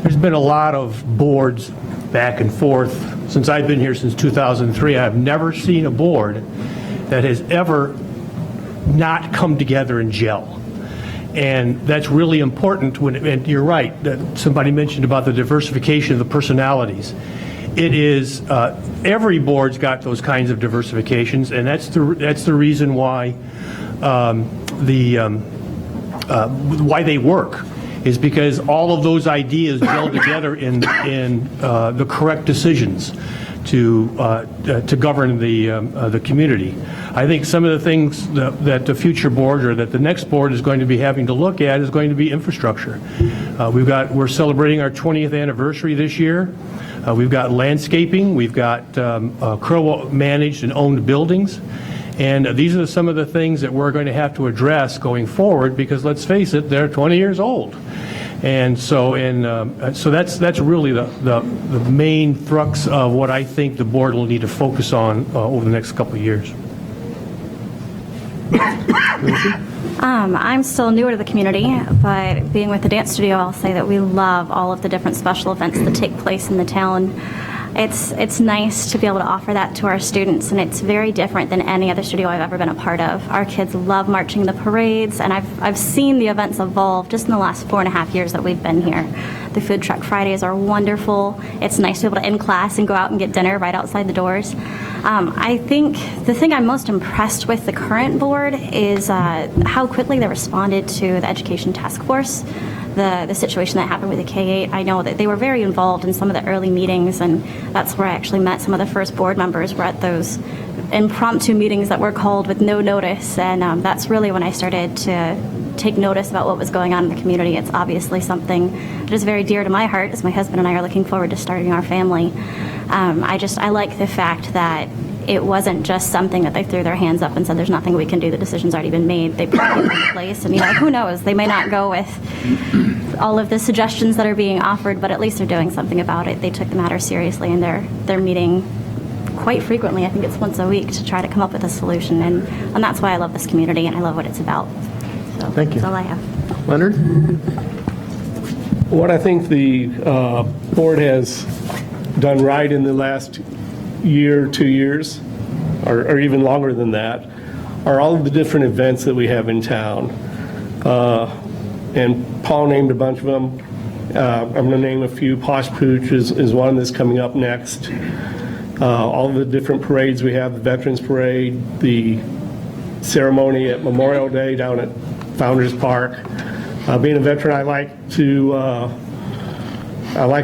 Speaker 4: There's been a lot of boards back and forth since I've been here since 2003, I've never seen a board that has ever not come together and gel. And that's really important when, and you're right, that somebody mentioned about the diversification of the personalities. It is, every board's got those kinds of diversifications, and that's the reason why why they work, is because all of those ideas gel together in the correct decisions to govern the community. I think some of the things that the future board or that the next board is going to be having to look at is going to be infrastructure. We're celebrating our 20th anniversary this year. We've got landscaping. We've got CROA managed and owned buildings. And these are some of the things that we're going to have to address going forward, because let's face it, they're 20 years old. And so, so that's really the main crux of what I think the board will need to focus on over the next couple of years.
Speaker 3: I'm still newer to the community, but being with the dance studio, I'll say that we love all of the different special events that take place in the town. It's nice to be able to offer that to our students, and it's very different than any other studio I've ever been a part of. Our kids love marching the parades, and I've seen the events evolve just in the last 4.5 years that we've been here. The Food Truck Fridays are wonderful. It's nice to be able to end class and go out and get dinner right outside the doors. I think the thing I'm most impressed with the current board is how quickly they responded to the Education Task Force. The situation that happened with the K-8, I know that they were very involved in some of the early meetings, and that's where I actually met some of the first board members, were at those impromptu meetings that were called with no notice, and that's really when I started to take notice about what was going on in the community. It's obviously something that is very dear to my heart, as my husband and I are looking forward to starting our family. I like the fact that it wasn't just something that they threw their hands up and said, there's nothing we can do, the decision's already been made. They put it in place, and who knows, they may not go with all of the suggestions that are being offered, but at least they're doing something about it. They took the matter seriously, and they're meeting quite frequently. I think it's once a week, to try to come up with a solution, and that's why I love this community, and I love what it's about. So
Speaker 1: Thank you.
Speaker 3: That's all I have.
Speaker 1: Leonard?
Speaker 2: What I think the board has done right in the last year, 2 years, or even longer than that, are all of the different events that we have in town. And Paul named a bunch of them. I'm going to name a few. Posh Pooch is one that's coming up next. All of the different parades we have, the Veterans Parade, the ceremony at Memorial Day down at Founders Park. Being a veteran, I like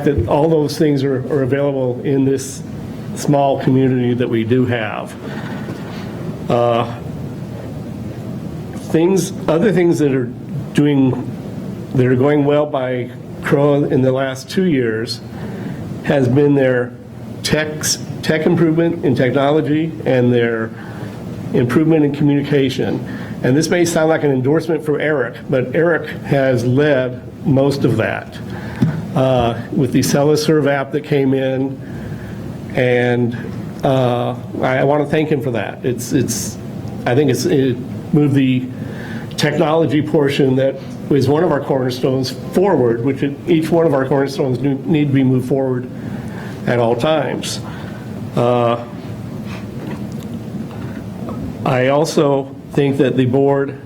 Speaker 2: that all those things are available in this small community that we do have. Other things that are going well by CROA in the last 2 years has been their tech improvement in technology and their improvement in communication. And this may sound like an endorsement for Eric, but Eric has led most of that. With the CELAServe app that came in, and I want to thank him for that. I think it moved the technology portion that was one of our cornerstones forward, which each one of our cornerstones need to be moved forward at all times. I also think that the board,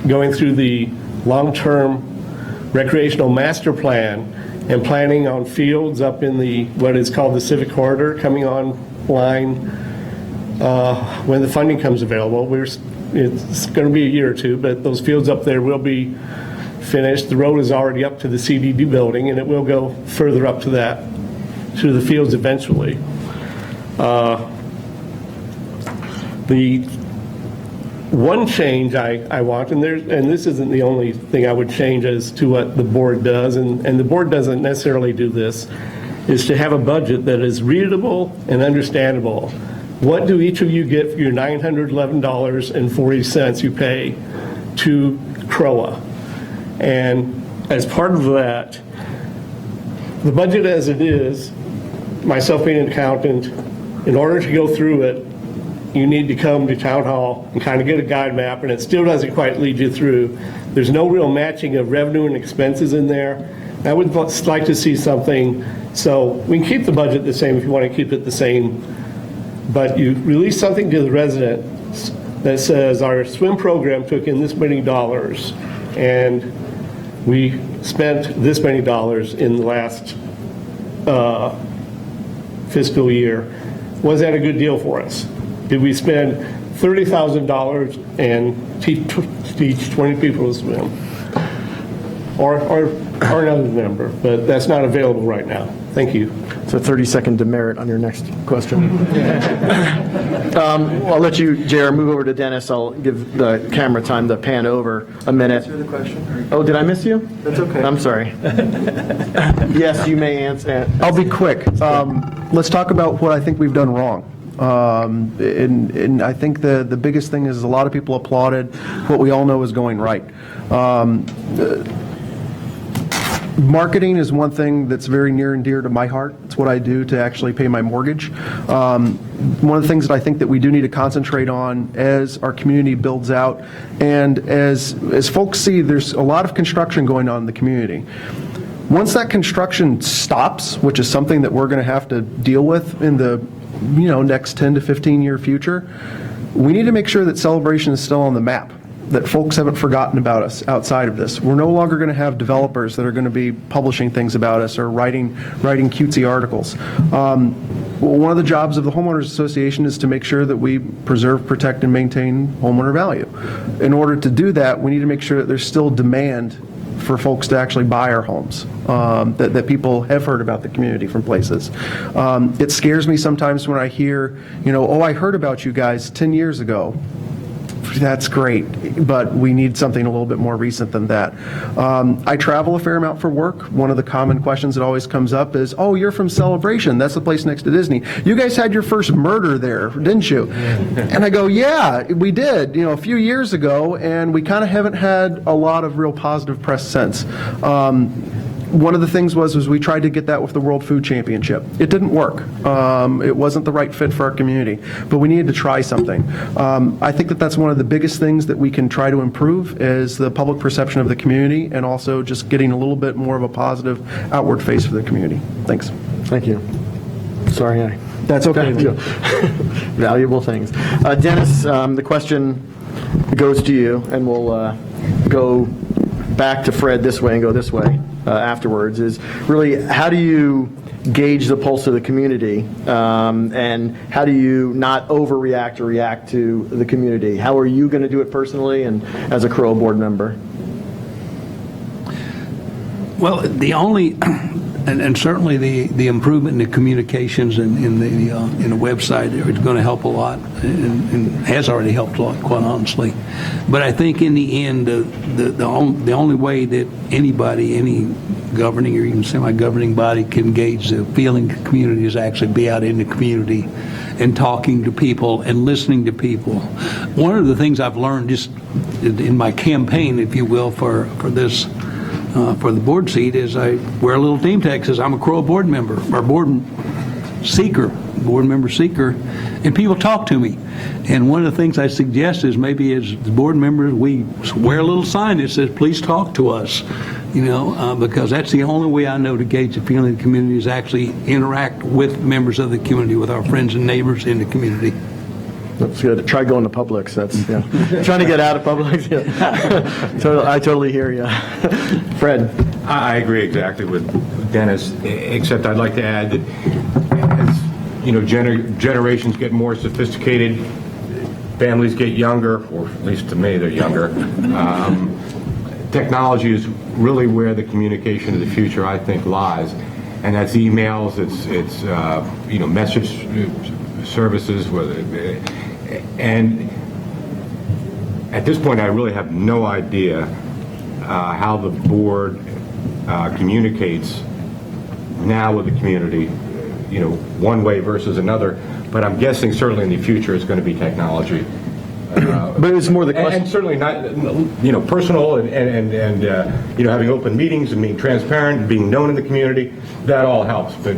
Speaker 2: going through the long-term recreational master plan and planning on fields up in what is called the Civic Corridor, coming online when the funding comes available. It's going to be a year or two, but those fields up there will be finished. The road is already up to the CDD building, and it will go further up to the fields eventually. The one change I want, and this isn't the only thing I would change as to what the board does, and the board doesn't necessarily do this, is to have a budget that is readable and understandable. What do each of you get for your $911.40 you pay to CROA? And as part of that, the budget as it is, myself being an accountant, in order to go through it, you need to come to town hall and kind of get a guide map, and it still doesn't quite lead you through. There's no real matching of revenue and expenses in there. I would like to see something, so we can keep the budget the same if you want to keep it the same, but you release something to the residents that says our swim program took in this many dollars, and we spent this many dollars in the last fiscal year. Was that a good deal for us? Did we spend $30,000 and teach 20 people to swim? Or another number, but that's not available right now. Thank you.
Speaker 1: So 30-second demerit on your next question. I'll let you, JR, move over to Dennis. I'll give the camera time to pan over a minute.
Speaker 7: Answer the question?
Speaker 1: Oh, did I miss you?
Speaker 7: That's okay.
Speaker 1: I'm sorry. Yes, you may answer.
Speaker 7: I'll be quick. Let's talk about what I think we've done wrong. And I think the biggest thing is a lot of people applauded what we all know is going right. Marketing is one thing that's very near and dear to my heart. It's what I do to actually pay my mortgage. One of the things that I think that we do need to concentrate on as our community builds out, and as folks see, there's a lot of construction going on in the community. Once that construction stops, which is something that we're going to have to deal with in the next 10 to 15 year future, we need to make sure that Celebration is still on the map, that folks haven't forgotten about us outside of this. We're no longer going to have developers that are going to be publishing things about us or writing cutesy articles. One of the jobs of the Homeowners Association is to make sure that we preserve, protect, and maintain homeowner value. In order to do that, we need to make sure that there's still demand for folks to actually buy our homes, that people have heard about the community from places. It scares me sometimes when I hear, oh, I heard about you guys 10 years ago. That's great, but we need something a little bit more recent than that. I travel a fair amount for work. One of the common questions that always comes up is, oh, you're from Celebration. That's the place next to Disney. You guys had your first murder there, didn't you? And I go, yeah, we did, a few years ago, and we kind of haven't had a lot of real positive press since. One of the things was we tried to get that with the World Food Championship. It didn't work. It wasn't the right fit for our community, but we needed to try something. I think that that's one of the biggest things that we can try to improve is the public perception of the community, and also just getting a little bit more of a positive outward face for the community. Thanks.
Speaker 1: Thank you. Sorry,
Speaker 7: That's okay.
Speaker 1: Valuable things. Dennis, the question goes to you, and we'll go back to Fred this way and go this way afterwards, is really how do you gauge the pulse of the community, and how do you not overreact or react to the community? How are you going to do it personally and as a CROA board member?
Speaker 9: Well, the only, and certainly the improvement in the communications and in the website is going to help a lot, and has already helped a lot, quite honestly. But I think in the end, the only way that anybody, any governing or even semi-governing body can gauge the feeling of the community is actually be out in the community and talking to people and listening to people. One of the things I've learned just in my campaign, if you will, for this. For the board seat is I wear a little team tag says I'm a CROA board member or board member seeker, and people talk to me. And one of the things I suggest is maybe as board members we wear a little sign that says please talk to us, because that's the only way I know to gauge the feeling of the community is actually interact with members of the community, with our friends and neighbors in the community.
Speaker 1: That's good. Try going to Publix. That's trying to get out of Publix. Yeah. I totally hear you. Fred.
Speaker 8: I agree exactly with Dennis, except I'd like to add that as generations get more sophisticated, families get younger, or at least to me they're younger. Technology is really where the communication of the future, I think, lies, and that's emails. It's message services, and at this point I really have no idea how the board communicates now with the community, one way versus another, but I'm guessing certainly in the future it's going to be technology.
Speaker 1: But it's more the question.
Speaker 8: And certainly not, personal and having open meetings and being transparent and being known in the community, that all helps, but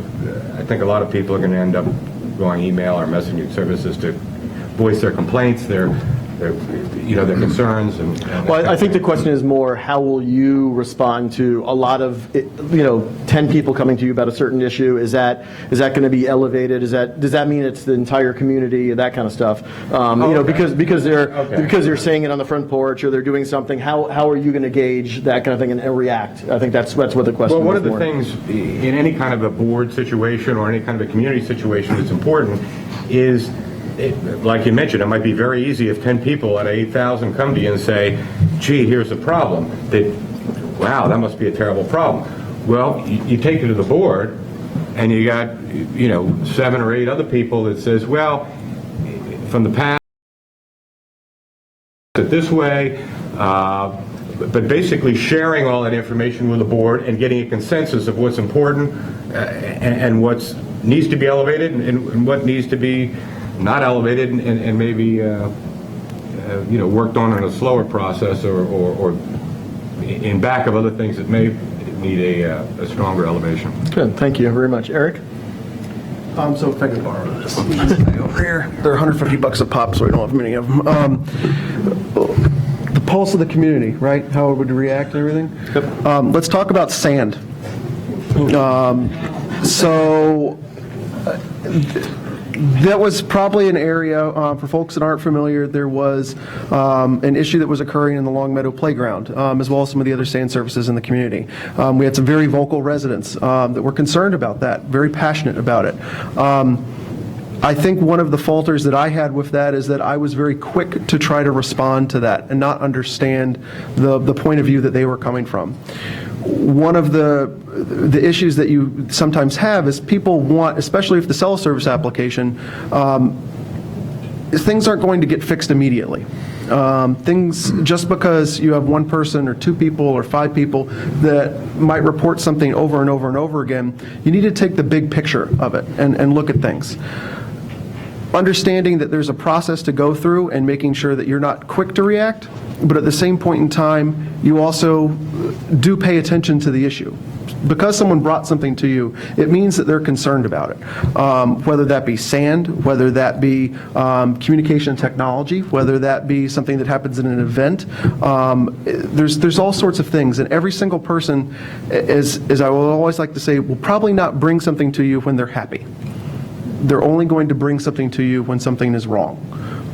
Speaker 8: I think a lot of people are going to end up going email or messaging services to voice their complaints, their their concerns and.
Speaker 1: Well, I think the question is more, how will you respond to a lot of, 10 people coming to you about a certain issue? Is that going to be elevated? Does that mean it's the entire community, that kind of stuff? Because they're saying it on the front porch or they're doing something, how are you going to gauge that kind of thing and react? I think that's what the question is.
Speaker 8: Well, one of the
Speaker 1: more.
Speaker 8: things in any kind of a board situation or any kind of a community situation that's important is, like you mentioned, it might be very easy if 10 people out of 8,000 come to you and say, gee, here's a problem. Wow, that must be a terrible problem. Well, you take it to the board, and you got, 7 or 8 other people that says, well, from the past, it this way, but basically sharing all that information with the board and getting a consensus of what's important and what needs to be elevated and what needs to be not elevated and maybe worked on in a slower process or in back of other things that may need a stronger elevation.
Speaker 1: Good, thank you very much. Eric?
Speaker 7: So if I can borrow this over here. They're $150 a pop, so we don't have many of them. The pulse of the community, right? How it would react and everything. Yep. Let's talk about sand. That was probably an area, for folks that aren't familiar, there was an issue that was occurring in the Long Meadow Playground, as well as some of the other sand surfaces in the community. We had some very vocal residents that were concerned about that, very passionate about it. I think one of the falters that I had with that is that I was very quick to try to respond to that and not understand the point of view that they were coming from. One of the issues that you sometimes have is people want, especially if the cell service application, things aren't going to get fixed immediately. Things, just because you have one person or 2 people or 5 people that might report something over and over and over again, you need to take the big picture of it and look at things. Understanding that there's a process to go through and making sure that you're not quick to react, but at the same point in time, you also do pay attention to the issue. Because someone brought something to you, it means that they're concerned about it. Whether that be sand, whether that be communication technology, whether that be something that happens in an event, there's all sorts of things. And every single person, as I will always like to say, will probably not bring something to you when they're happy. They're only going to bring something to you when something is wrong.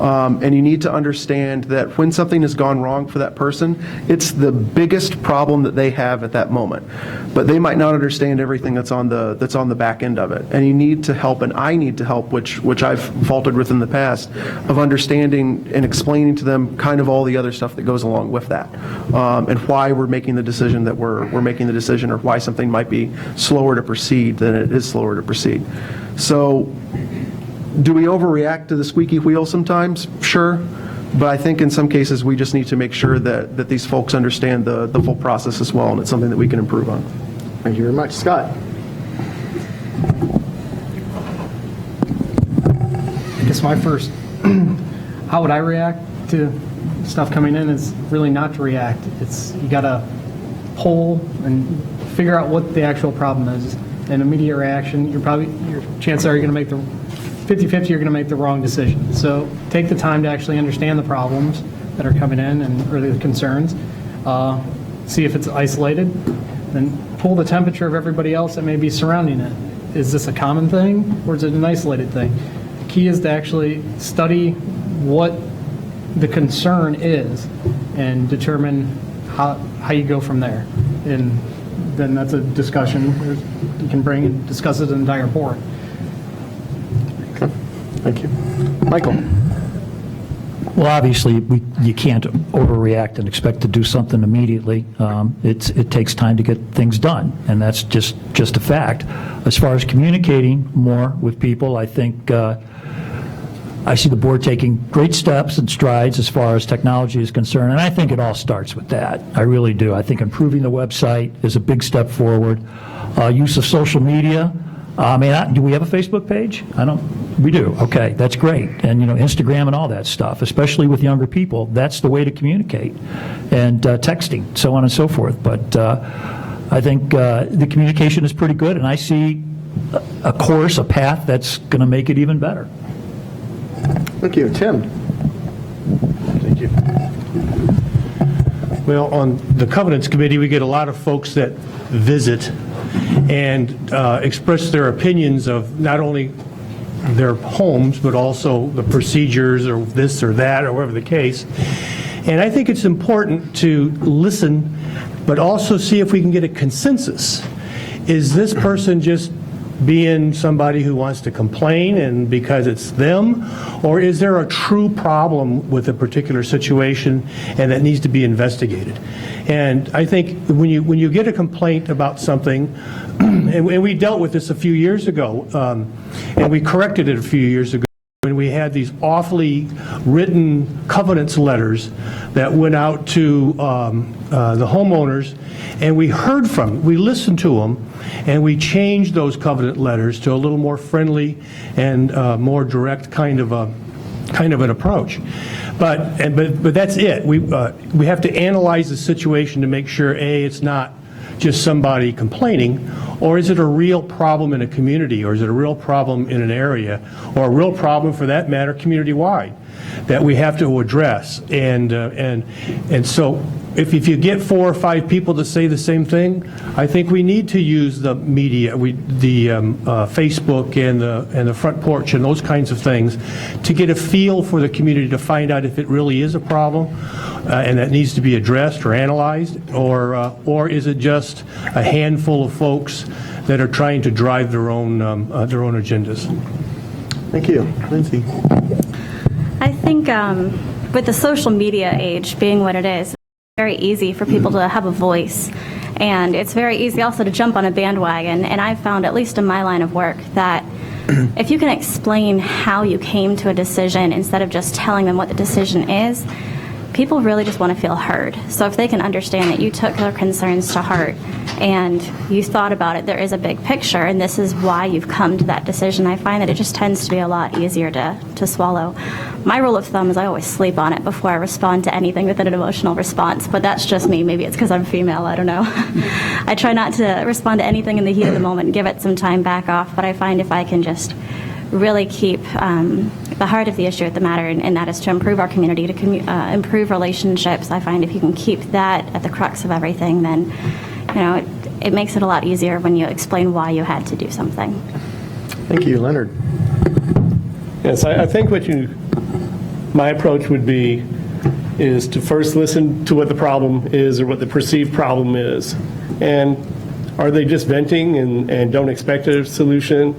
Speaker 7: And you need to understand that when something has gone wrong for that person, it's the biggest problem that they have at that moment. But they might not understand everything that's on the back end of it. And you need to help, and I need to help, which I've faltered with in the past, of understanding and explaining to them kind of all the other stuff that goes along with that, and why we're making the decision that we're making the decision, or why something might be slower to proceed than it is slower to proceed. So, do we overreact to the squeaky wheel sometimes? Sure. But I think in some cases we just need to make sure that these folks understand the full process as well, and it's something that we can improve on.
Speaker 1: Thank you very much. Scott?
Speaker 6: I guess my first, how would I react to stuff coming in is really not to react. It's, you got to poll and figure out what the actual problem is. An immediate reaction, your chances are you're going to make the 50-50, you're going to make the wrong decision. So take the time to actually understand the problems that are coming in or the concerns. See if it's isolated, then pull the temperature of everybody else that may be surrounding it. Is this a common thing or is it an isolated thing? The key is to actually study what the concern is and determine how you go from there. And then that's a discussion you can bring and discuss it as an entire board.
Speaker 1: Okay. Thank you. Michael?
Speaker 5: Well, obviously, you can't overreact and expect to do something immediately. It takes time to get things done, and that's just a fact. As far as communicating more with people, I think I see the board taking great steps and strides as far as technology is concerned, and I think it all starts with that. I really do. I think improving the website is a big step forward. Use of social media. Do we have a Facebook page? We do. Okay, that's great. And, Instagram and all that stuff, especially with younger people, that's the way to communicate. And texting, so on and so forth. But I think the communication is pretty good, and I see a course, a path that's going to make it even better.
Speaker 1: Thank you. Tim? Thank you.
Speaker 4: Well, on the Covenants Committee, we get a lot of folks that visit and express their opinions of not only their homes, but also the procedures or this or that or whatever the case. And I think it's important to listen, but also see if we can get a consensus. Is this person just being somebody who wants to complain and because it's them, or is there a true problem with a particular situation and that needs to be investigated? And I think when you get a complaint about something, and we dealt with this a few years ago, and we corrected it a few years ago, when we had these awfully written covenants letters that went out to the homeowners, and we heard from them, we listened to them, and we changed those covenant letters to a little more friendly and more direct kind of an approach. But that's it. We have to analyze the situation to make sure, A, it's not just somebody complaining, or is it a real problem in a community, or is it a real problem in an area, or a real problem, for that matter, community-wide, that we have to address. And so if you get 4 or 5 people to say the same thing, I think we need to use the media, the Facebook and the front porch and those kinds of things to get a feel for the community, to find out if it really is a problem and that needs to be addressed or analyzed, or is it just a handful of folks that are trying to drive their own agendas.
Speaker 1: Thank you. Lindsay.
Speaker 3: I think with the social media age being what it is, it's very easy for people to have a voice. And it's very easy also to jump on a bandwagon. And I've found, at least in my line of work, that if you can explain how you came to a decision instead of just telling them what the decision is, people really just want to feel heard. So if they can understand that you took their concerns to heart and you thought about it, there is a big picture, and this is why you've come to that decision, I find that it just tends to be a lot easier to swallow. My rule of thumb is I always sleep on it before I respond to anything with an emotional response, but that's just me. Maybe it's because I'm female, I don't know. I try not to respond to anything in the heat of the moment and give it some time, back off, but I find if I can just really keep the heart of the issue at the matter, and that is to improve our community, to improve relationships. I find if you can keep that at the crux of everything, then it makes it a lot easier when you explain why you had to do something.
Speaker 1: Thank you. Leonard.
Speaker 2: Yes, I think my approach would be is to first listen to what the problem is, or what the perceived problem is. And are they just venting and don't expect a solution,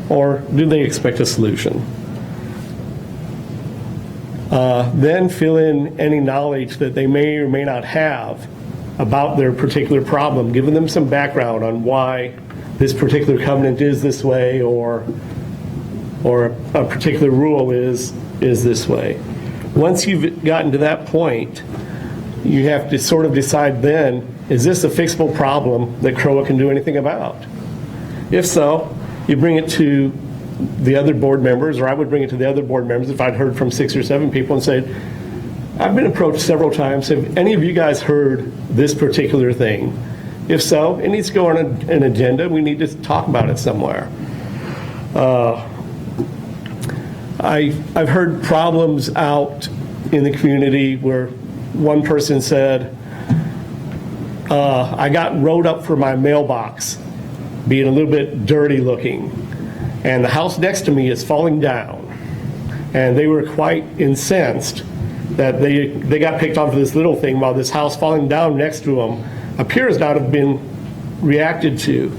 Speaker 2: or do they expect a solution? Then fill in any knowledge that they may or may not have about their particular problem, giving them some background on why this particular covenant is this way, or a particular rule is this way. Once you've gotten to that point, you have to sort of decide then, is this a fixable problem that CROA can do anything about? If so, you bring it to the other board members, or I would bring it to the other board members if I'd heard from 6 or 7 people and said, I've been approached several times. Have any of you guys heard this particular thing? If so, it needs to go on an agenda. We need to talk about it somewhere. I've heard problems out in the community where one person said, I got wrote up for my mailbox being a little bit dirty looking, and the house next to me is falling down. And they were quite incensed that they got picked on for this little thing, while this house falling down next to them appears not to have been reacted to.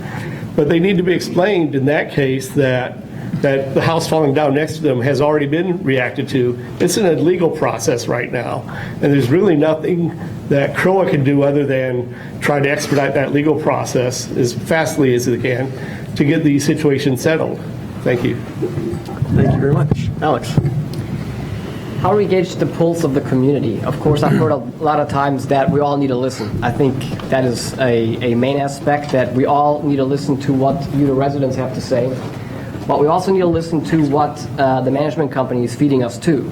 Speaker 2: But they need to be explained in that case that the house falling down next to them has already been reacted to. It's in a legal process right now, and there's really nothing that CROA can do other than try to expedite that legal process as fastly as it can to get the situation settled. Thank you.
Speaker 1: Thank you very much. Alex.
Speaker 11: How do we gauge the pulse of the community? Of course, I've heard a lot of times that we all need to listen. I think that is a main aspect, that we all need to listen to what you, the residents, have to say. But we also need to listen to what the management company is feeding us to.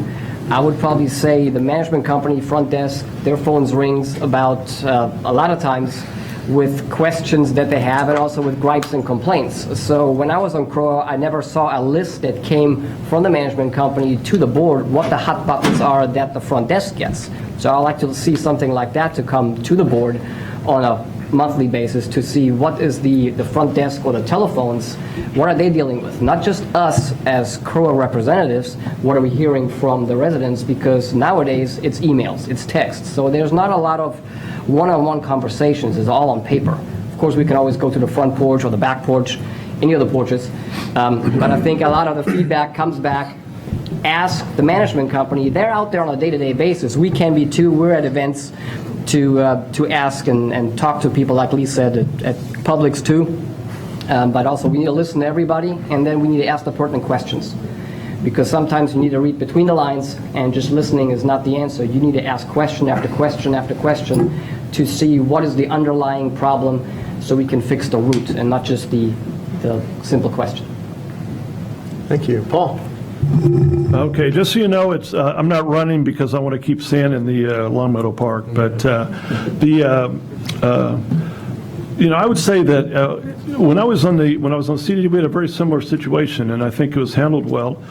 Speaker 11: I would probably say the management company, front desk, their phones rings about a lot of times with questions that they have and also with gripes and complaints. So when I was on CROA, I never saw a list that came from the management company to the board what the hot buttons are that the front desk gets. So I like to see something like that to come to the board on a monthly basis to see what is the front desk or the telephones, what are they dealing with? Not just us as CROA representatives, what are we hearing from the residents, because nowadays it's emails, it's texts. So there's not a lot of one-on-one conversations, it's all on paper. Of course, we can always go to the front porch or the back porch, any of the porches. But I think a lot of the feedback comes back. Ask the management company. They're out there on a day-to-day basis. We can be too. We're at events to ask and talk to people, like Lee said, at Publix too. But also we need to listen to everybody, and then we need to ask the pertinent questions. Because sometimes you need to read between the lines, and just listening is not the answer. You need to ask question after question after question to see what is the underlying problem so we can fix the root and not just the simple question.
Speaker 1: Thank you. Paul?
Speaker 10: Okay, just so you know, it's I'm not running because I want to keep sand in the Long Meadow Park, but I would say that when I was on CDD, we had a very similar situation, and I think it was handled well.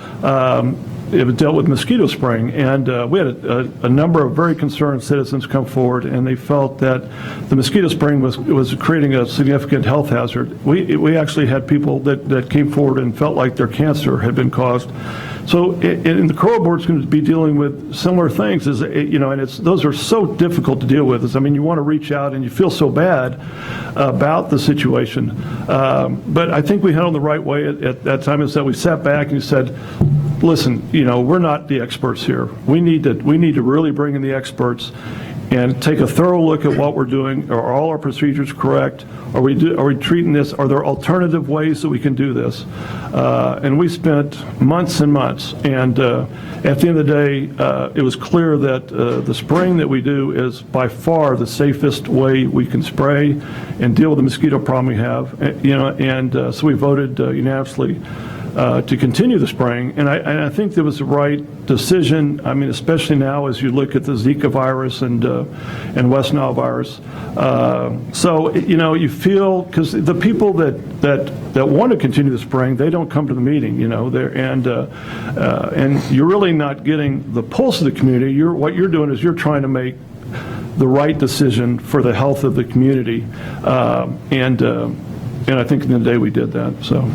Speaker 10: It was dealt with mosquito spraying, and we had a number of very concerned citizens come forward, and they felt that the mosquito spraying was creating a significant health hazard. We actually had people that came forward and felt like their cancer had been caused. So, and the CROA board's going to be dealing with similar things, and those are so difficult to deal with. You want to reach out, and you feel so bad about the situation. But I think we handled the right way at that time. Is that we sat back and we said, listen, we're not the experts here. We need to really bring in the experts and take a thorough look at what we're doing. Are all our procedures correct? Are we treating this? Are there alternative ways that we can do this? And we spent months and months. And at the end of the day, it was clear that the spraying that we do is by far the safest way we can spray and deal with the mosquito problem we have. So we voted unanimously to continue the spraying, and I think there was the right decision. Especially now as you look at the Zika virus and West Nile virus. So you feel, because the people that want to continue the spraying, they don't come to the meeting. And you're really not getting the pulse of the community. What you're doing is you're trying to make the right decision for the health of the community, and I think in the day we did that. So.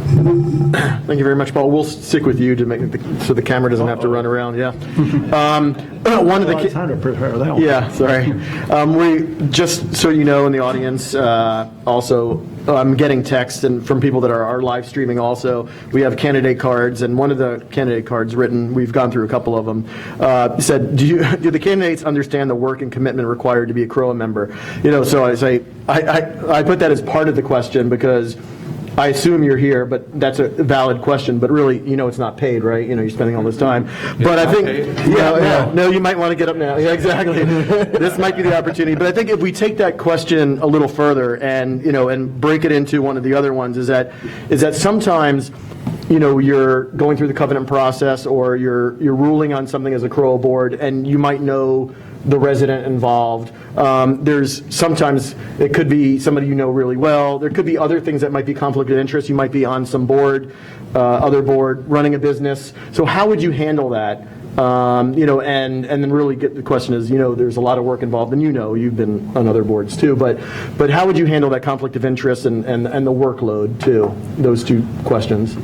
Speaker 1: Thank you very much, Paul. We'll stick with you to make so the camera doesn't have to run around. Yeah. One of the
Speaker 10: time to prepare that one.
Speaker 1: Yeah, sorry. We just so you know in the audience, also I'm getting texts and from people that are live streaming. Also, we have candidate cards, and one of the candidate cards written. We've gone through a couple of them. Said, do the candidates understand the work and commitment required to be a CROA member? So I say I put that as part of the question because I assume you're here, but that's a valid question. But really, it's not paid, right? You're spending all this time. But I think, no, you might want to get up now. Yeah, exactly. This might be the opportunity. But I think if we take that question a little further and and break it into one of the other ones, is that sometimes you're going through the covenant process, or you're ruling on something as a CROA board, and you might know the resident involved. There's sometimes it could be somebody really well. There could be other things that might be conflict of interest. You might be on some board, other board, running a business. So how would you handle that? And then really the question is, there's a lot of work involved, and you've been on other boards too. But how would you handle that conflict of interest and the workload too? Those two questions.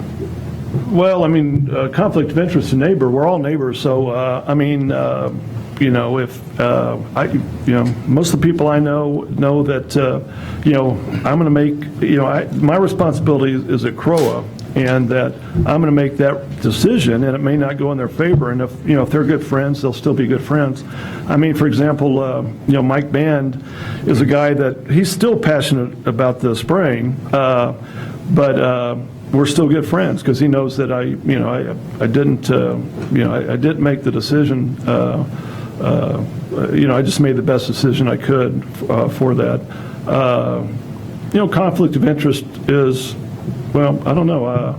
Speaker 10: Well, conflict of interest and neighbor. We're all neighbors, so if most of the people I know that I'm going to make my responsibility is at CROA, and that I'm going to make that decision, and it may not go in their favor. And if they're good friends, they'll still be good friends. For example, Mike Band is a guy that he's still passionate about the spraying, but we're still good friends because he knows that I didn't make the decision. I just made the best decision I could for that. Conflict of interest is, well, I don't know.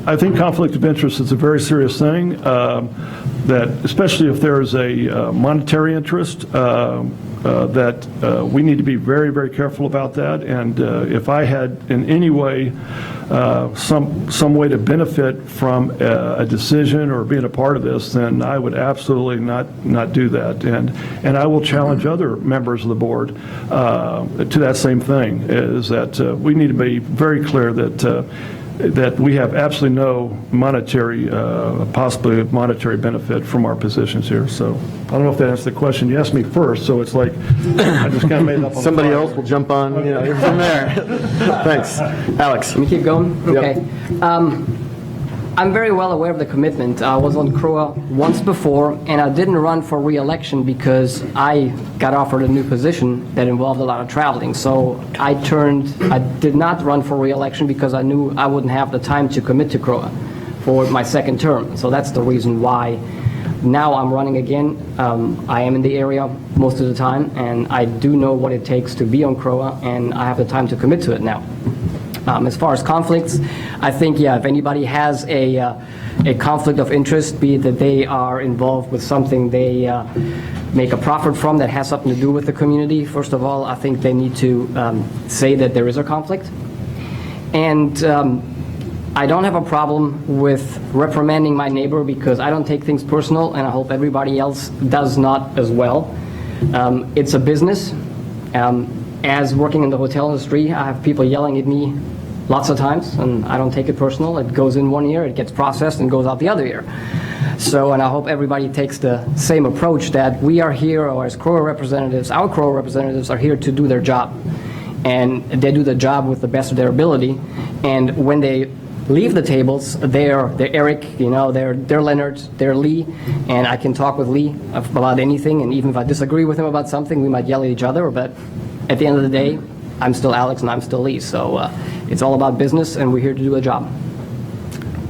Speaker 10: I think conflict of interest is a very serious thing, that especially if there is a monetary interest, that we need to be very, very careful about that. And if I had in any way some way to benefit from a decision or being a part of this, then I would absolutely not do that. And I will challenge other members of the board to that same thing, is that we need to be very clear that we have absolutely no monetary, possibly monetary benefit from our positions here. So I don't know if that answers the question. You asked me first, so it's like I just kind of made it up on the
Speaker 1: Somebody
Speaker 10: fly.
Speaker 1: else will jump on, from there. Thanks. Alex?
Speaker 11: Let me keep going?
Speaker 1: Yep.
Speaker 11: Okay. I'm very well aware of the commitment. I was on CROA once before, and I didn't run for re-election because I got offered a new position that involved a lot of traveling. So I did not run for re-election because I knew I wouldn't have the time to commit to CROA for my second term. So that's the reason why now I'm running again. I am in the area most of the time, and I do know what it takes to be on CROA, and I have the time to commit to it now. As far as conflicts, I think, yeah, if anybody has a conflict of interest, be it that they are involved with something they make a profit from that has something to do with the community, first of all, I think they need to say that there is a conflict. And I don't have a problem with reprimanding my neighbor because I don't take things personal, and I hope everybody else does not as well. It's a business. As working in the hotel industry, I have people yelling at me lots of times, and I don't take it personal. It goes in one ear, it gets processed, and goes out the other ear. So, and I hope everybody takes the same approach, that we are here, or as CROA representatives, our CROA representatives are here to do their job. And they do the job with the best of their ability. And when they leave the tables, they're Eric, they're Leonard, they're Lee, and I can talk with Lee about anything, and even if I disagree with him about something, we might yell at each other, but at the end of the day, I'm still Alex and I'm still Lee. So it's all about business, and we're here to do a job.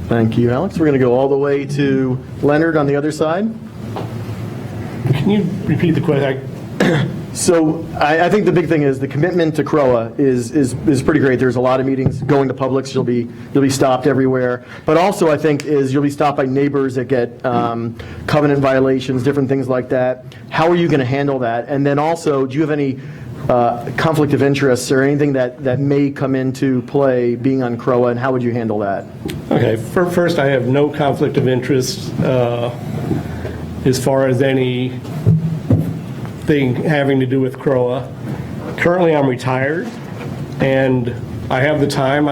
Speaker 1: Thank you, Alex. We're going to go all the way to Leonard on the other side.
Speaker 2: Can you repeat the question?
Speaker 1: So I think the big thing is the commitment to CROA is pretty great. There's a lot of meetings going to Publix. You'll be stopped everywhere. But also I think is you'll be stopped by neighbors that get covenant violations, different things like that. How are you going to handle that? And then also, do you have any conflict of interest or anything that may come into play being on CROA, and how would you handle that?
Speaker 2: Okay, first, I have no conflict of interest as far as anything having to do with CROA. Currently, I'm retired, and I have the time.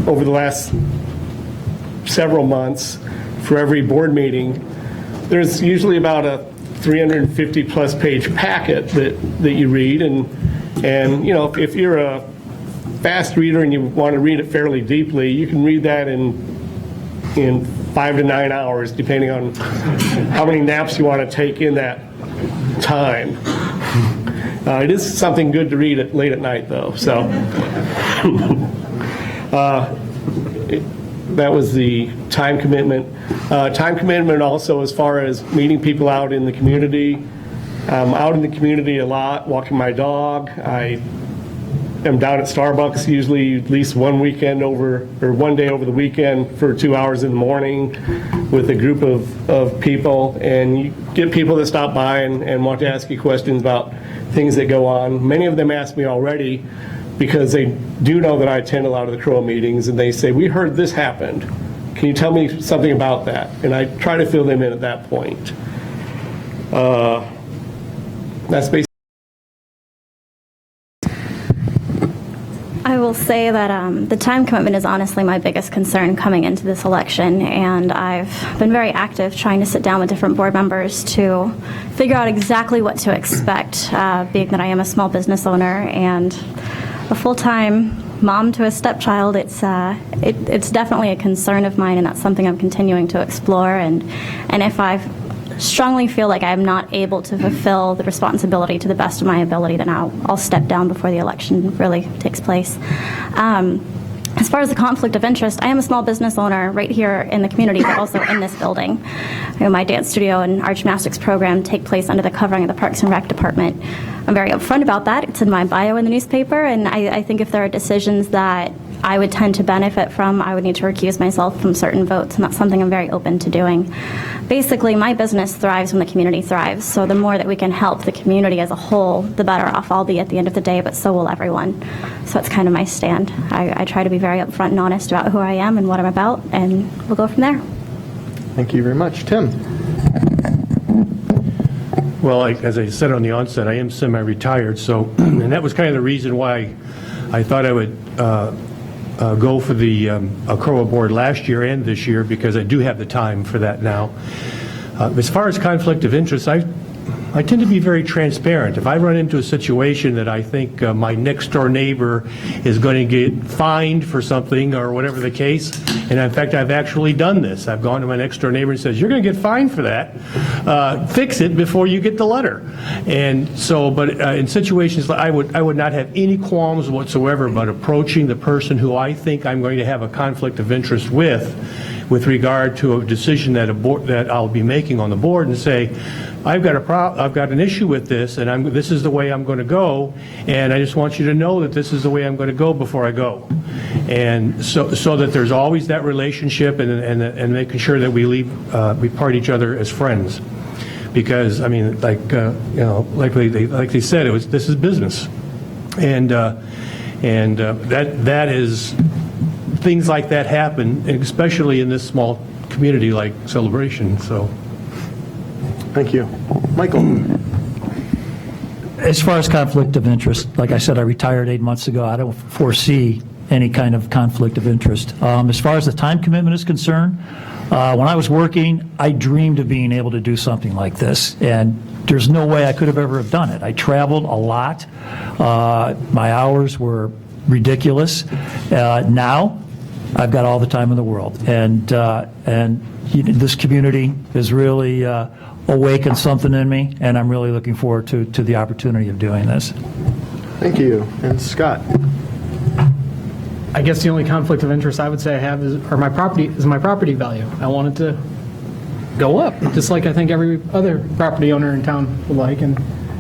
Speaker 2: Over the last several months, for every board meeting, there's usually about a 350-plus page packet that you read, and if you're a fast reader and you want to read it fairly deeply, you can read that in 5 to 9 hours, depending on how many naps you want to take in that time. It is something good to read late at night, though. So that was the time commitment. Time commitment also as far as meeting people out in the community. I'm out in the community a lot, walking my dog. I am down at Starbucks usually at least one day over the weekend for 2 hours in the morning with a group of people. And you get people that stop by and want to ask you questions about things that go on. Many of them ask me already because they do know that I attend a lot of the CROA meetings, and they say, "We heard this happened. Can you tell me something about that?" And I try to fill them in at that point. That's basically.
Speaker 3: I will say that the time commitment is honestly my biggest concern coming into this election, and I've been very active trying to sit down with different board members to figure out exactly what to expect, being that I am a small business owner and a full-time mom to a stepchild. It's definitely a concern of mine, and that's something I'm continuing to explore, and if I strongly feel like I'm not able to fulfill the responsibility to the best of my ability, then I'll step down before the election really takes place. As far as the conflict of interest, I am a small business owner right here in the community, but also in this building. My dance studio and our gymnastics program take place under the covering of the Parks and Rec Department. I'm very upfront about that. It's in my bio in the newspaper, and I think if there are decisions that I would tend to benefit from, I would need to recuse myself from certain votes, and that's something I'm very open to doing. Basically, my business thrives when the community thrives, so the more that we can help the community as a whole, the better off I'll be at the end of the day, but so will everyone. So that's kind of my stand. I try to be very upfront and honest about who I am and what I'm about, and we'll go from there.
Speaker 1: Thank you very much. Tim?
Speaker 4: Well, as I said on the onset, I am semi-retired, so, and that was kind of the reason why I thought I would go for the CROA board last year and this year, because I do have the time for that now. As far as conflict of interest, I tend to be very transparent. If I run into a situation that I think my next door neighbor is going to get fined for something or whatever the case, and in fact I've actually done this. I've gone to my next door neighbor and says, you're going to get fined for that. Fix it before you get the letter. And so, but in situations like I would not have any qualms whatsoever about approaching the person who I think I'm going to have a conflict of interest with regard to a decision that I'll be making on the board, and say, I've got an issue with this, and this is the way I'm going to go, and I just want you to know that this is the way I'm going to go before I go. And so that there's always that relationship, and making sure that we part each other as friends. Because, I mean, like they said, this is business. And that is, things like that happen, especially in this small community like Celebration, so.
Speaker 1: Thank you. Michael?
Speaker 5: As far as conflict of interest, like I said, I retired 8 months ago. I don't foresee any kind of conflict of interest. As far as the time commitment is concerned, when I was working, I dreamed of being able to do something like this, and there's no way I could have ever have done it. I traveled a lot. My hours were ridiculous. Now, I've got all the time in the world, and this community is really awakened something in me, and I'm really looking forward to the opportunity of doing this.
Speaker 1: Thank you. And Scott?
Speaker 6: I guess the only conflict of interest I would say I have is my property value. I want it to go up, just like I think every other property owner in town would like, and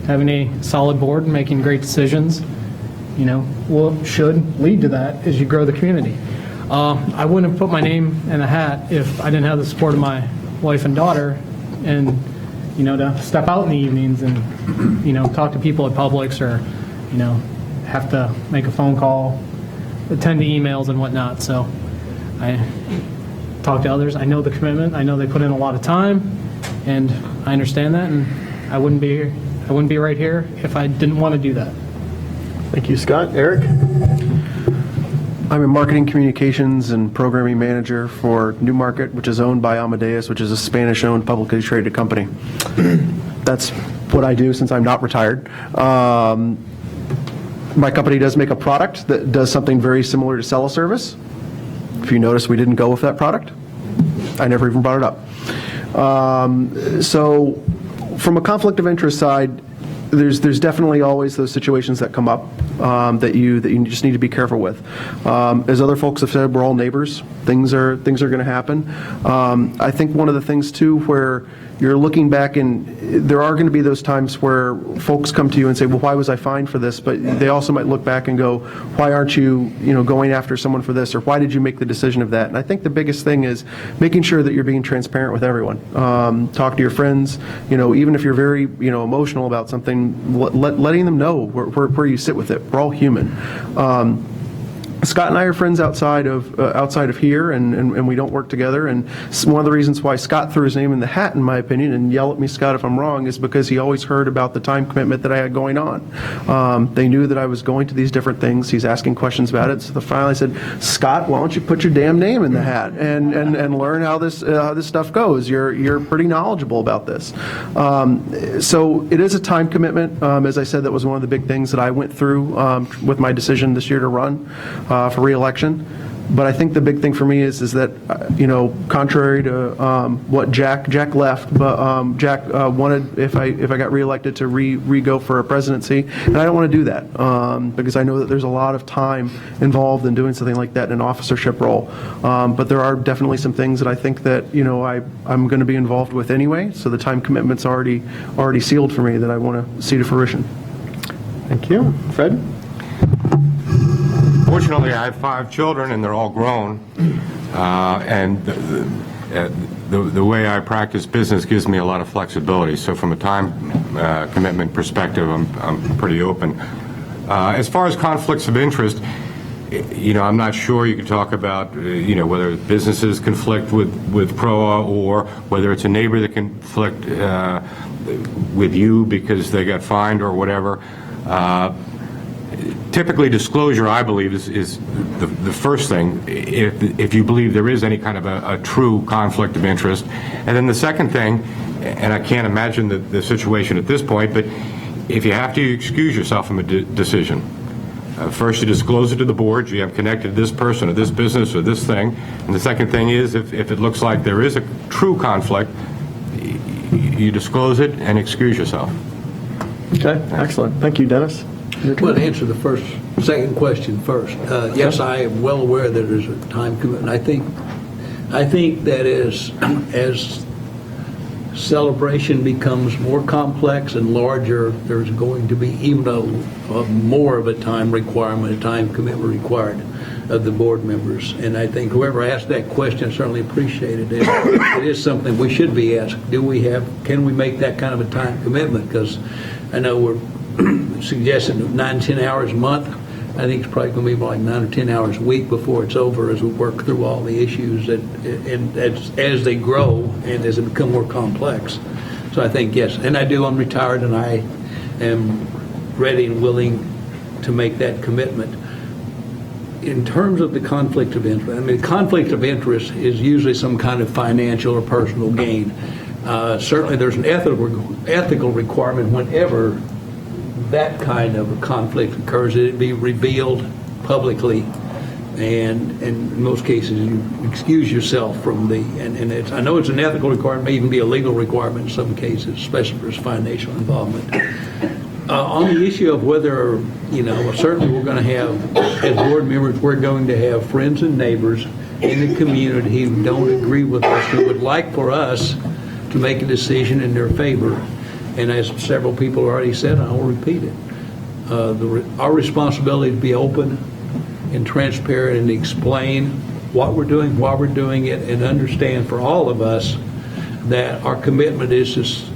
Speaker 6: having a solid board and making great decisions, should lead to that as you grow the community. I wouldn't have put my name in a hat if I didn't have the support of my wife and daughter, and to step out in the evenings and talk to people at Publix, or have to make a phone call, attend to emails and whatnot. So I talk to others. I know the commitment. I know they put in a lot of time, and I understand that, and I wouldn't be right here if I didn't want to do that.
Speaker 1: Thank you, Scott. Eric?
Speaker 7: I'm a marketing communications and programming manager for Newmarket, which is owned by Amadeus, which is a Spanish-owned publicly traded company. That's what I do since I'm not retired. My company does make a product that does something very similar to sell a service. If you notice, we didn't go with that product. I never even brought it up. So from a conflict of interest side, there's definitely always those situations that come up that you just need to be careful with. As other folks have said, we're all neighbors. Things are going to happen. I think one of the things too, where you're looking back, and there are going to be those times where folks come to you and say, well, why was I fined for this? But they also might look back and go, why aren't you going after someone for this, or why did you make the decision of that? And I think the biggest thing is making sure that you're being transparent with everyone. Talk to your friends, even if you're very emotional about something, letting them know where you sit with it. We're all human. Scott and I are friends outside of here, and we don't work together. And one of the reasons why Scott threw his name in the hat, in my opinion, and yell at me, Scott, if I'm wrong, is because he always heard about the time commitment that I had going on. They knew that I was going to these different things. He's asking questions about it. So finally I said, Scott, why don't you put your damn name in the hat and learn how this stuff goes? You're pretty knowledgeable about this. So it is a time commitment. As I said, that was one of the big things that I went through with my decision this year to run for re-election. But I think the big thing for me is that, contrary to what Jack left, but Jack wanted, if I got reelected, to re-go for a presidency, and I don't want to do that because I know that there's a lot of time involved in doing something like that in an officership role. But there are definitely some things that I think that I'm going to be involved with anyway. So the time commitment's already sealed for me that I want to see to fruition.
Speaker 1: Thank you. Fred?
Speaker 8: Fortunately, I have 5 children, and they're all grown, and the way I practice business gives me a lot of flexibility. So from a time commitment perspective, I'm pretty open. As far as conflicts of interest, I'm not sure you can talk about, whether businesses conflict with CROA or whether it's a neighbor that conflict with you because they got fined or whatever. Typically, disclosure, I believe, is the first thing, if you believe there is any kind of a true conflict of interest. And then the second thing, and I can't imagine the situation at this point, but if you have to, you excuse yourself from a decision. First, you disclose it to the board. You have connected to this person or this business or this thing. And the second thing is, if it looks like there is a true conflict, you disclose it and excuse yourself.
Speaker 1: Okay, excellent. Thank you, Dennis.
Speaker 9: Well, to answer the second question first, yes, I am well aware that there's a time commitment. I think that as celebration becomes more complex and larger, there's going to be even a more of a time requirement, a time commitment required of the board members. And I think whoever asked that question certainly appreciated it. It is something we should be asked. Can we make that kind of a time commitment? Because I know we're suggesting 9-10 hours a month. I think it's probably going to be like 9 or 10 hours a week before it's over as we work through all the issues and as they grow and as they become more complex. So I think, yes, and I'm retired and I am ready and willing to make that commitment. In terms of the conflict of interest, conflict of interest is usually some kind of financial or personal gain. Certainly there's an ethical requirement whenever that kind of a conflict occurs, that it be revealed publicly, and in most cases you excuse yourself from I know it's an ethical requirement, may even be a legal requirement in some cases, especially if there's financial involvement. On the issue of whether, certainly we're going to have, as board members, we're going to have friends and neighbors in the community who don't agree with us, who would like for us to make a decision in their favor. And as several people already said, I will repeat it, our responsibility to be open and transparent and explain what we're doing, why we're doing it, and understand for all of us that our commitment is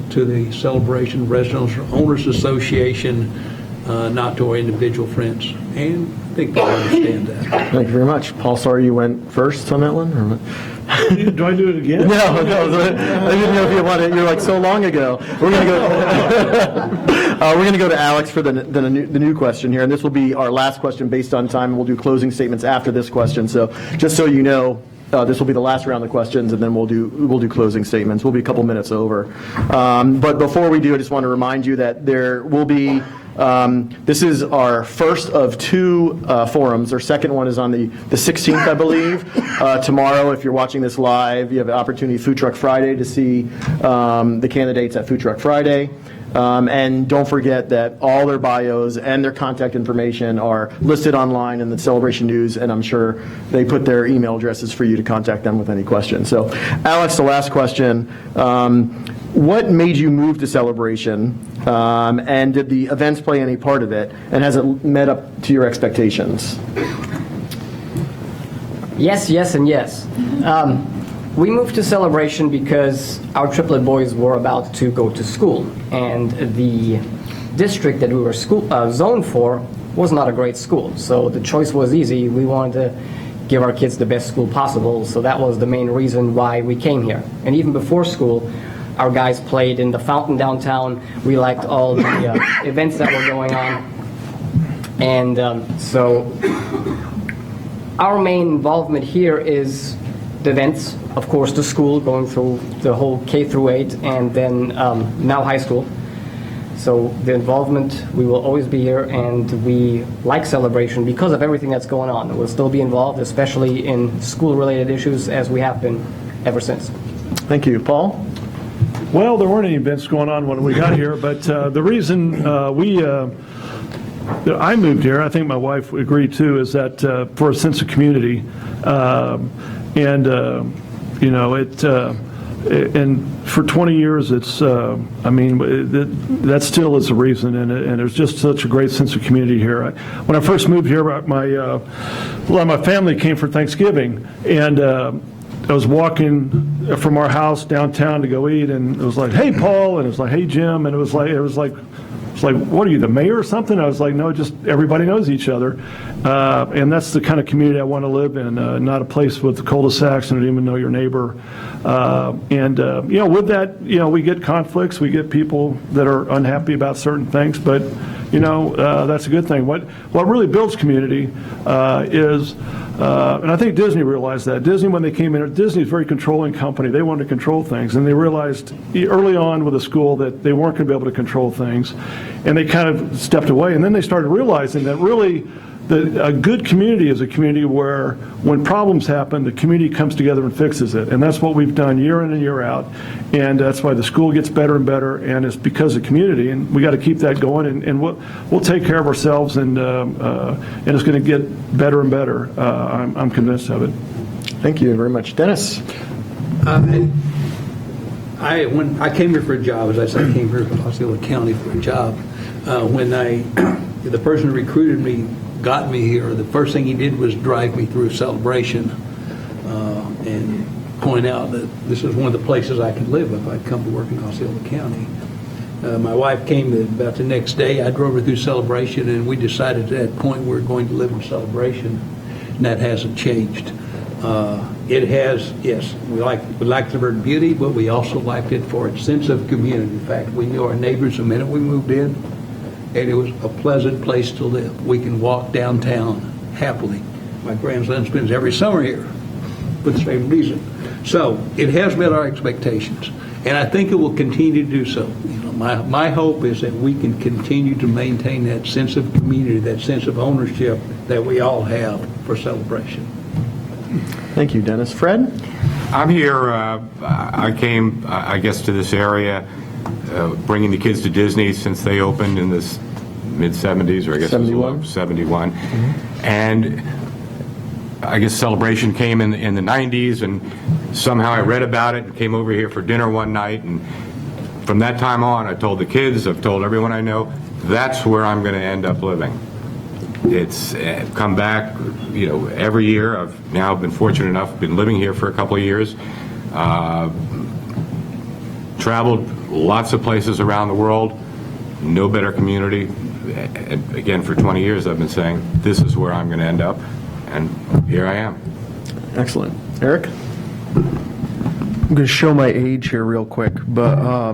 Speaker 9: to the Celebration Residents Owners Association, not to our individual friends. And I think they'll understand that.
Speaker 1: Thank you very much. Paul, sorry you went first on that one? Or
Speaker 10: Do I do it again?
Speaker 1: No, I didn't know if you wanted. You're like so long ago. We're gonna go. We're gonna go to Alex for the new question here, and this will be our last question based on time. We'll do closing statements after this question. So just so you know, this will be the last round of questions, and then we'll do closing statements. We'll be a couple minutes over. But before we do, I just want to remind you that there will be. This is our first of 2 forums. Our second one is on the 16th, I believe. Tomorrow, if you're watching this live, you have an opportunity, Food Truck Friday, to see the candidates at Food Truck Friday. And don't forget that all their bios and their contact information are listed online in the Celebration News, and I'm sure they put their email addresses for you to contact them with any questions. So, Alex, the last question. What made you move to Celebration, and did the events play any part of it, and has it met up to your expectations?
Speaker 11: Yes, yes, and yes. We moved to Celebration because our triplet boys were about to go to school, and the district that we were zoned for was not a great school. So the choice was easy. We wanted to give our kids the best school possible, so that was the main reason why we came here. And even before school, our guys played in the fountain downtown. We liked all the events that were going on. And so our main involvement here is the events, of course, the school, going through the whole K through 8, and then now high school. So the involvement, we will always be here, and we like Celebration because of everything that's going on. We'll still be involved, especially in school-related issues, as we have been ever since.
Speaker 1: Thank you. Paul?
Speaker 10: Well, there weren't any events going on when we got here, but the reason that I moved here, I think my wife would agree too, is that for a sense of community. and for 20 years, it's, I mean, that still is a reason, and there's just such a great sense of community here. When I first moved here, a lot of my family came for Thanksgiving, and I was walking from our house downtown to go eat, and it was like, "Hey, Paul," and it was like, "Hey, Jim," and it was like, what are you, the mayor or something? I was like, no, just everybody knows each other. And that's the kind of community I want to live in, not a place with cul-de-sacs and don't even know your neighbor. With that, we get conflicts, we get people that are unhappy about certain things, but, that's a good thing. What really builds community is, and I think Disney realized that. Disney, when they came in, Disney is a very controlling company. They wanted to control things, and they realized early on with the school that they weren't going to be able to control things, and they kind of stepped away. And then they started realizing that really a good community is a community where when problems happen, the community comes together and fixes it. And that's what we've done year in and year out. And that's why the school gets better and better, and it's because of community. And we got to keep that going, and we'll take care of ourselves, and it's going to get better and better. I'm convinced of it.
Speaker 1: Thank you very much. Dennis?
Speaker 9: When I came here for a job, as I said, I came here to Osceola County for a job. When the person who recruited me got me here, the first thing he did was drive me through Celebration and point out that this is one of the places I could live if I'd come to work in Osceola County. My wife came about the next day. I drove her through Celebration, and we decided at that point we were going to live in Celebration, and that hasn't changed. It has, yes, we liked the word beauty, but we also liked it for its sense of community. In fact, we knew our neighbors the minute we moved in, and it was a pleasant place to live. We can walk downtown happily. My grandson spends every summer here for the same reason. So it has met our expectations, and I think it will continue to do so. My hope is that we can continue to maintain that sense of community, that sense of ownership that we all have for Celebration.
Speaker 1: Thank you, Dennis. Fred?
Speaker 8: I'm here, I came, I guess, to this area bringing the kids to Disney since they opened in this mid-'70s, or I guess
Speaker 1: 71.
Speaker 8: It was 71. And I guess Celebration came in the 90s, and somehow I read about it and came over here for dinner one night, and from that time on, I told the kids, I've told everyone I know, that's where I'm going to end up living. It's come back, every year. I've now been fortunate enough, been living here for a couple of years, traveled lots of places around the world, no better community. And again, for 20 years I've been saying, this is where I'm going to end up, and here I am.
Speaker 1: Excellent. Eric?
Speaker 7: I'm going to show my age here real quick, but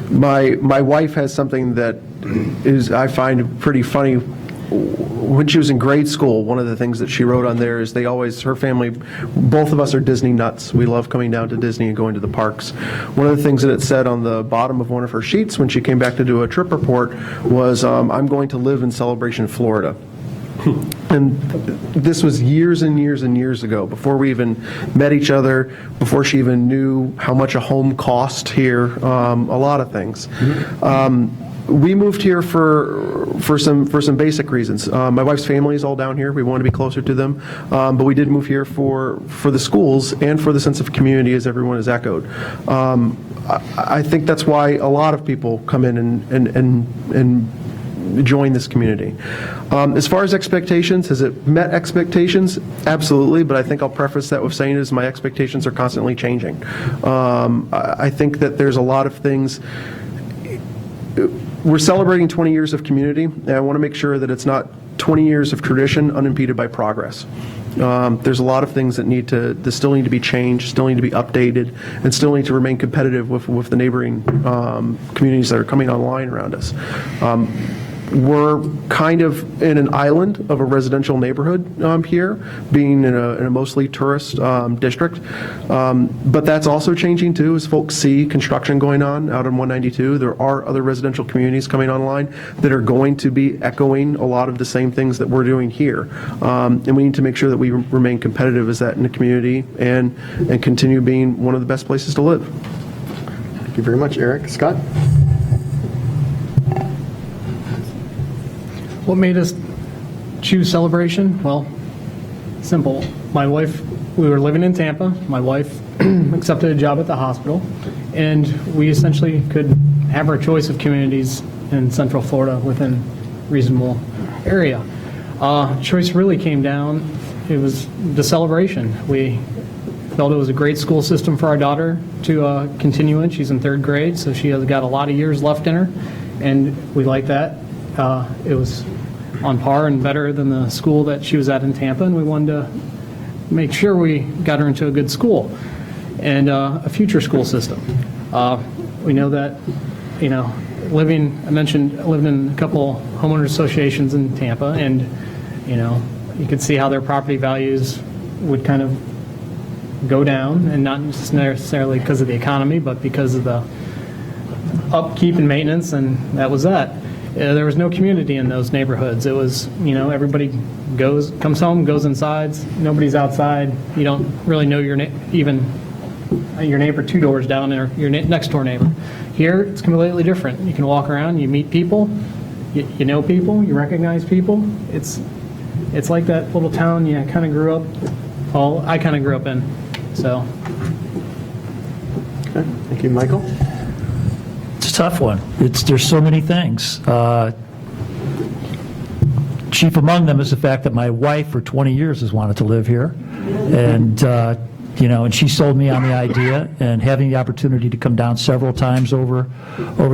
Speaker 7: my wife has something that is, I find, pretty funny. When she was in grade school, one of the things that she wrote on there is her family, both of us are Disney nuts. We love coming down to Disney and going to the parks. One of the things that it said on the bottom of one of her sheets when she came back to do a trip report was, I'm going to live in Celebration, Florida. And this was years and years and years ago, before we even met each other, before she even knew how much a home cost here, a lot of things. We moved here for some basic reasons. My wife's family is all down here. We wanted to be closer to them, but we did move here for the schools and for the sense of community, as everyone has echoed. I think that's why a lot of people come in and join this community. As far as expectations, has it met expectations? Absolutely, but I think I'll preface that with saying is my expectations are constantly changing. I think that there's a lot of things. We're celebrating 20 years of community, and I want to make sure that it's not 20 years of tradition unimpeded by progress. There's a lot of things that still need to be changed, still need to be updated, and still need to remain competitive with the neighboring communities that are coming online around us. We're kind of in an island of a residential neighborhood here, being in a mostly tourist district. But that's also changing too, as folks see construction going on out on 192. There are other residential communities coming online that are going to be echoing a lot of the same things that we're doing here. And we need to make sure that we remain competitive as that in the community and continue being one of the best places to live.
Speaker 1: Thank you very much, Eric. Scott?
Speaker 6: What made us choose Celebration? Well, simple. My wife, we were living in Tampa. My wife accepted a job at the hospital, and we essentially could have our choice of communities in Central Florida within reasonable area. Choice really came down, it was the celebration. We felt it was a great school system for our daughter to continue in. She's in 3rd grade, so she has got a lot of years left in her, and we like that. It was on par and better than the school that she was at in Tampa, and we wanted to make sure we got her into a good school and a future school system. We know that, I mentioned living in a couple homeowners associations in Tampa, and, you could see how their property values would kind of go down, and not necessarily because of the economy, but because of the upkeep and maintenance, and that was that. There was no community in those neighborhoods. It was, everybody comes home, goes inside, nobody's outside. You don't really know your neighbor 2 doors down there, your next door neighbor. Here, it's completely different. You can walk around, you meet people, you know people, you recognize people. It's like that little town you kind of grew up, I kind of grew up in, so.
Speaker 1: Okay, thank you, Michael.
Speaker 5: It's a tough one. There's so many things. Chief among them is the fact that my wife for 20 years has wanted to live here, and and she sold me on the idea, and having the opportunity to come down several times over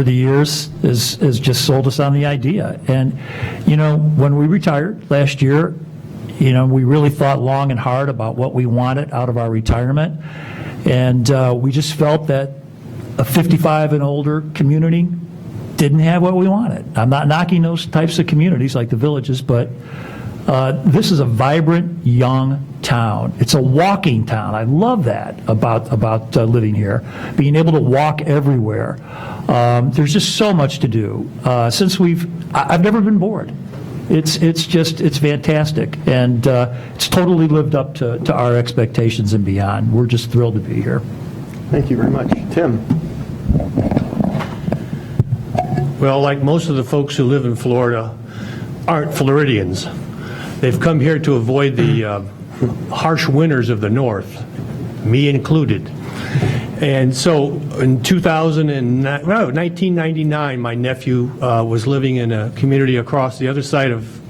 Speaker 5: the years has just sold us on the idea. And when we retired last year, we really thought long and hard about what we wanted out of our retirement, and we just felt that a 55 and older community didn't have what we wanted. I'm not knocking those types of communities like the villages, but this is a vibrant, young town. It's a walking town. I love that about living here, being able to walk everywhere. There's just so much to do. I've never been bored. It's fantastic, and it's totally lived up to our expectations and beyond. We're just thrilled to be here.
Speaker 1: Thank you very much. Tim?
Speaker 4: Well, like most of the folks who live in Florida aren't Floridians. They've come here to avoid the harsh winters of the north, me included. And so in 1999, my nephew was living in a community across the other side of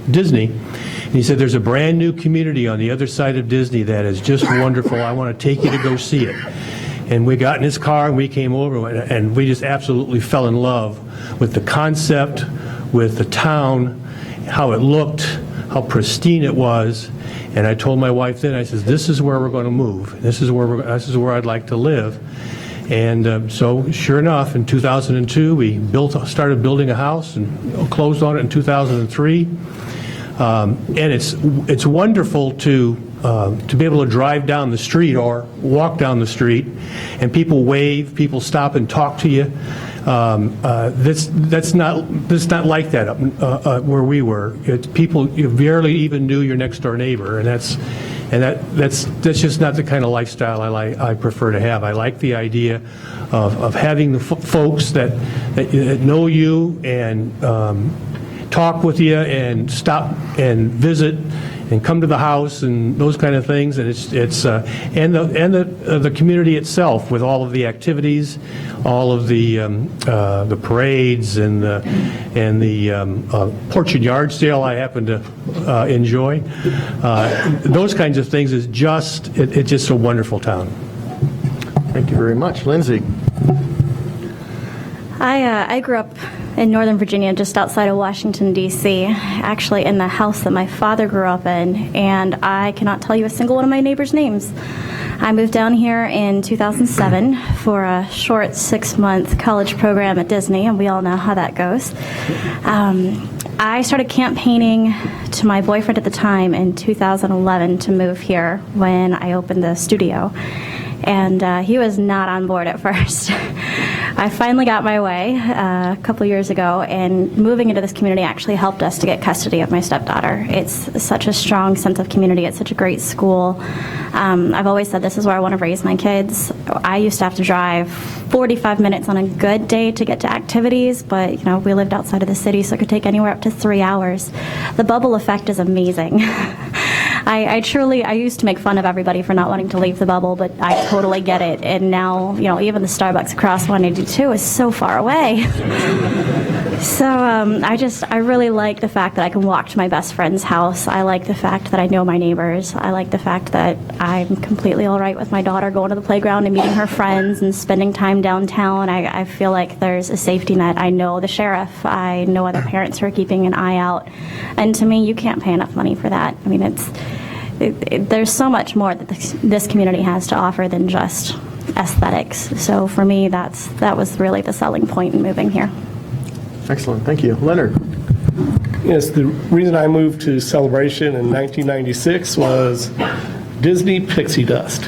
Speaker 4: Disney. And he said, there's a brand new community on the other side of Disney that is just wonderful. I want to take you to go see it. And we got in his car and we came over, and we just absolutely fell in love with the concept, with the town, how it looked, how pristine it was. And I told my wife then, I said, this is where we're going to move. This is where I'd like to live. And so sure enough, in 2002, we started building a house and closed on it in 2003. And it's wonderful to be able to drive down the street or walk down the street, and people wave, people stop and talk to you. That's not like that up where we were. People, you barely even knew your next door neighbor, and that's just not the kind of lifestyle I prefer to have. I like the idea of having the folks that know you and talk with you and stop and visit and come to the house and those kind of things, and the community itself with all of the activities, all of the parades and the porch and yard sale I happen to enjoy. Those kinds of things it's just a wonderful town.
Speaker 1: Thank you very much. Lindsay?
Speaker 3: I grew up in Northern Virginia, just outside of Washington, D.C., actually in the house that my father grew up in, and I cannot tell you a single one of my neighbors' names. I moved down here in 2007 for a short 6-month college program at Disney, and we all know how that goes. I started campaigning to my boyfriend at the time in 2011 to move here when I opened the studio, and he was not on board at first. I finally got my way a couple years ago, and moving into this community actually helped us to get custody of my stepdaughter. It's such a strong sense of community. It's such a great school. I've always said this is where I want to raise my kids. I used to have to drive 45 minutes on a good day to get to activities, but we lived outside of the city, so it could take anywhere up to 3 hours. The bubble effect is amazing. I used to make fun of everybody for not wanting to leave the bubble, but I totally get it. And now, even the Starbucks across 182 is so far away. So I really like the fact that I can walk to my best friend's house. I like the fact that I know my neighbors. I like the fact that I'm completely all right with my daughter going to the playground and meeting her friends and spending time downtown. I feel like there's a safety net. I know the sheriff. I know other parents who are keeping an eye out. And to me, you can't pay enough money for that. I mean, there's so much more that this community has to offer than just aesthetics. So for me, that was really the selling point in moving here.
Speaker 1: Excellent, thank you. Leonard?
Speaker 2: Yes, the reason I moved to Celebration in 1996 was Disney pixie dust.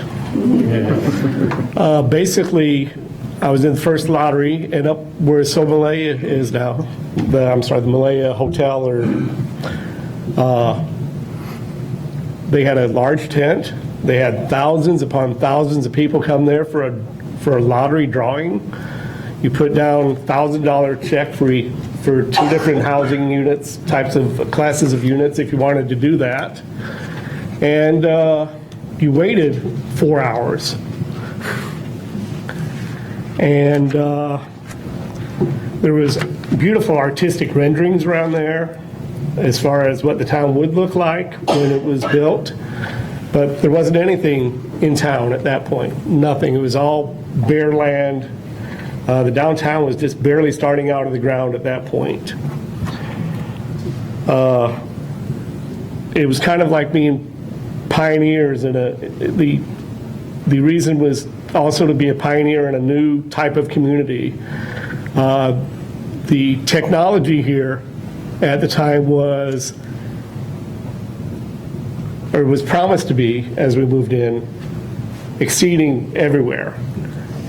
Speaker 2: Basically, I was in the first lottery, and up where Somalaya is now, the Malaya Hotel, they had a large tent. They had thousands upon thousands of people come there for a lottery drawing. You put down $1,000 check for 2 different housing units, types of classes of units if you wanted to do that. And you waited 4 hours. And there was beautiful artistic renderings around there as far as what the town would look like when it was built. But there wasn't anything in town at that point, nothing. It was all bare land. The downtown was just barely starting out of the ground at that point. It was kind of like being pioneers in the reason was also to be a pioneer in a new type of community. The technology here at the time was promised to be, as we moved in, exceeding everywhere.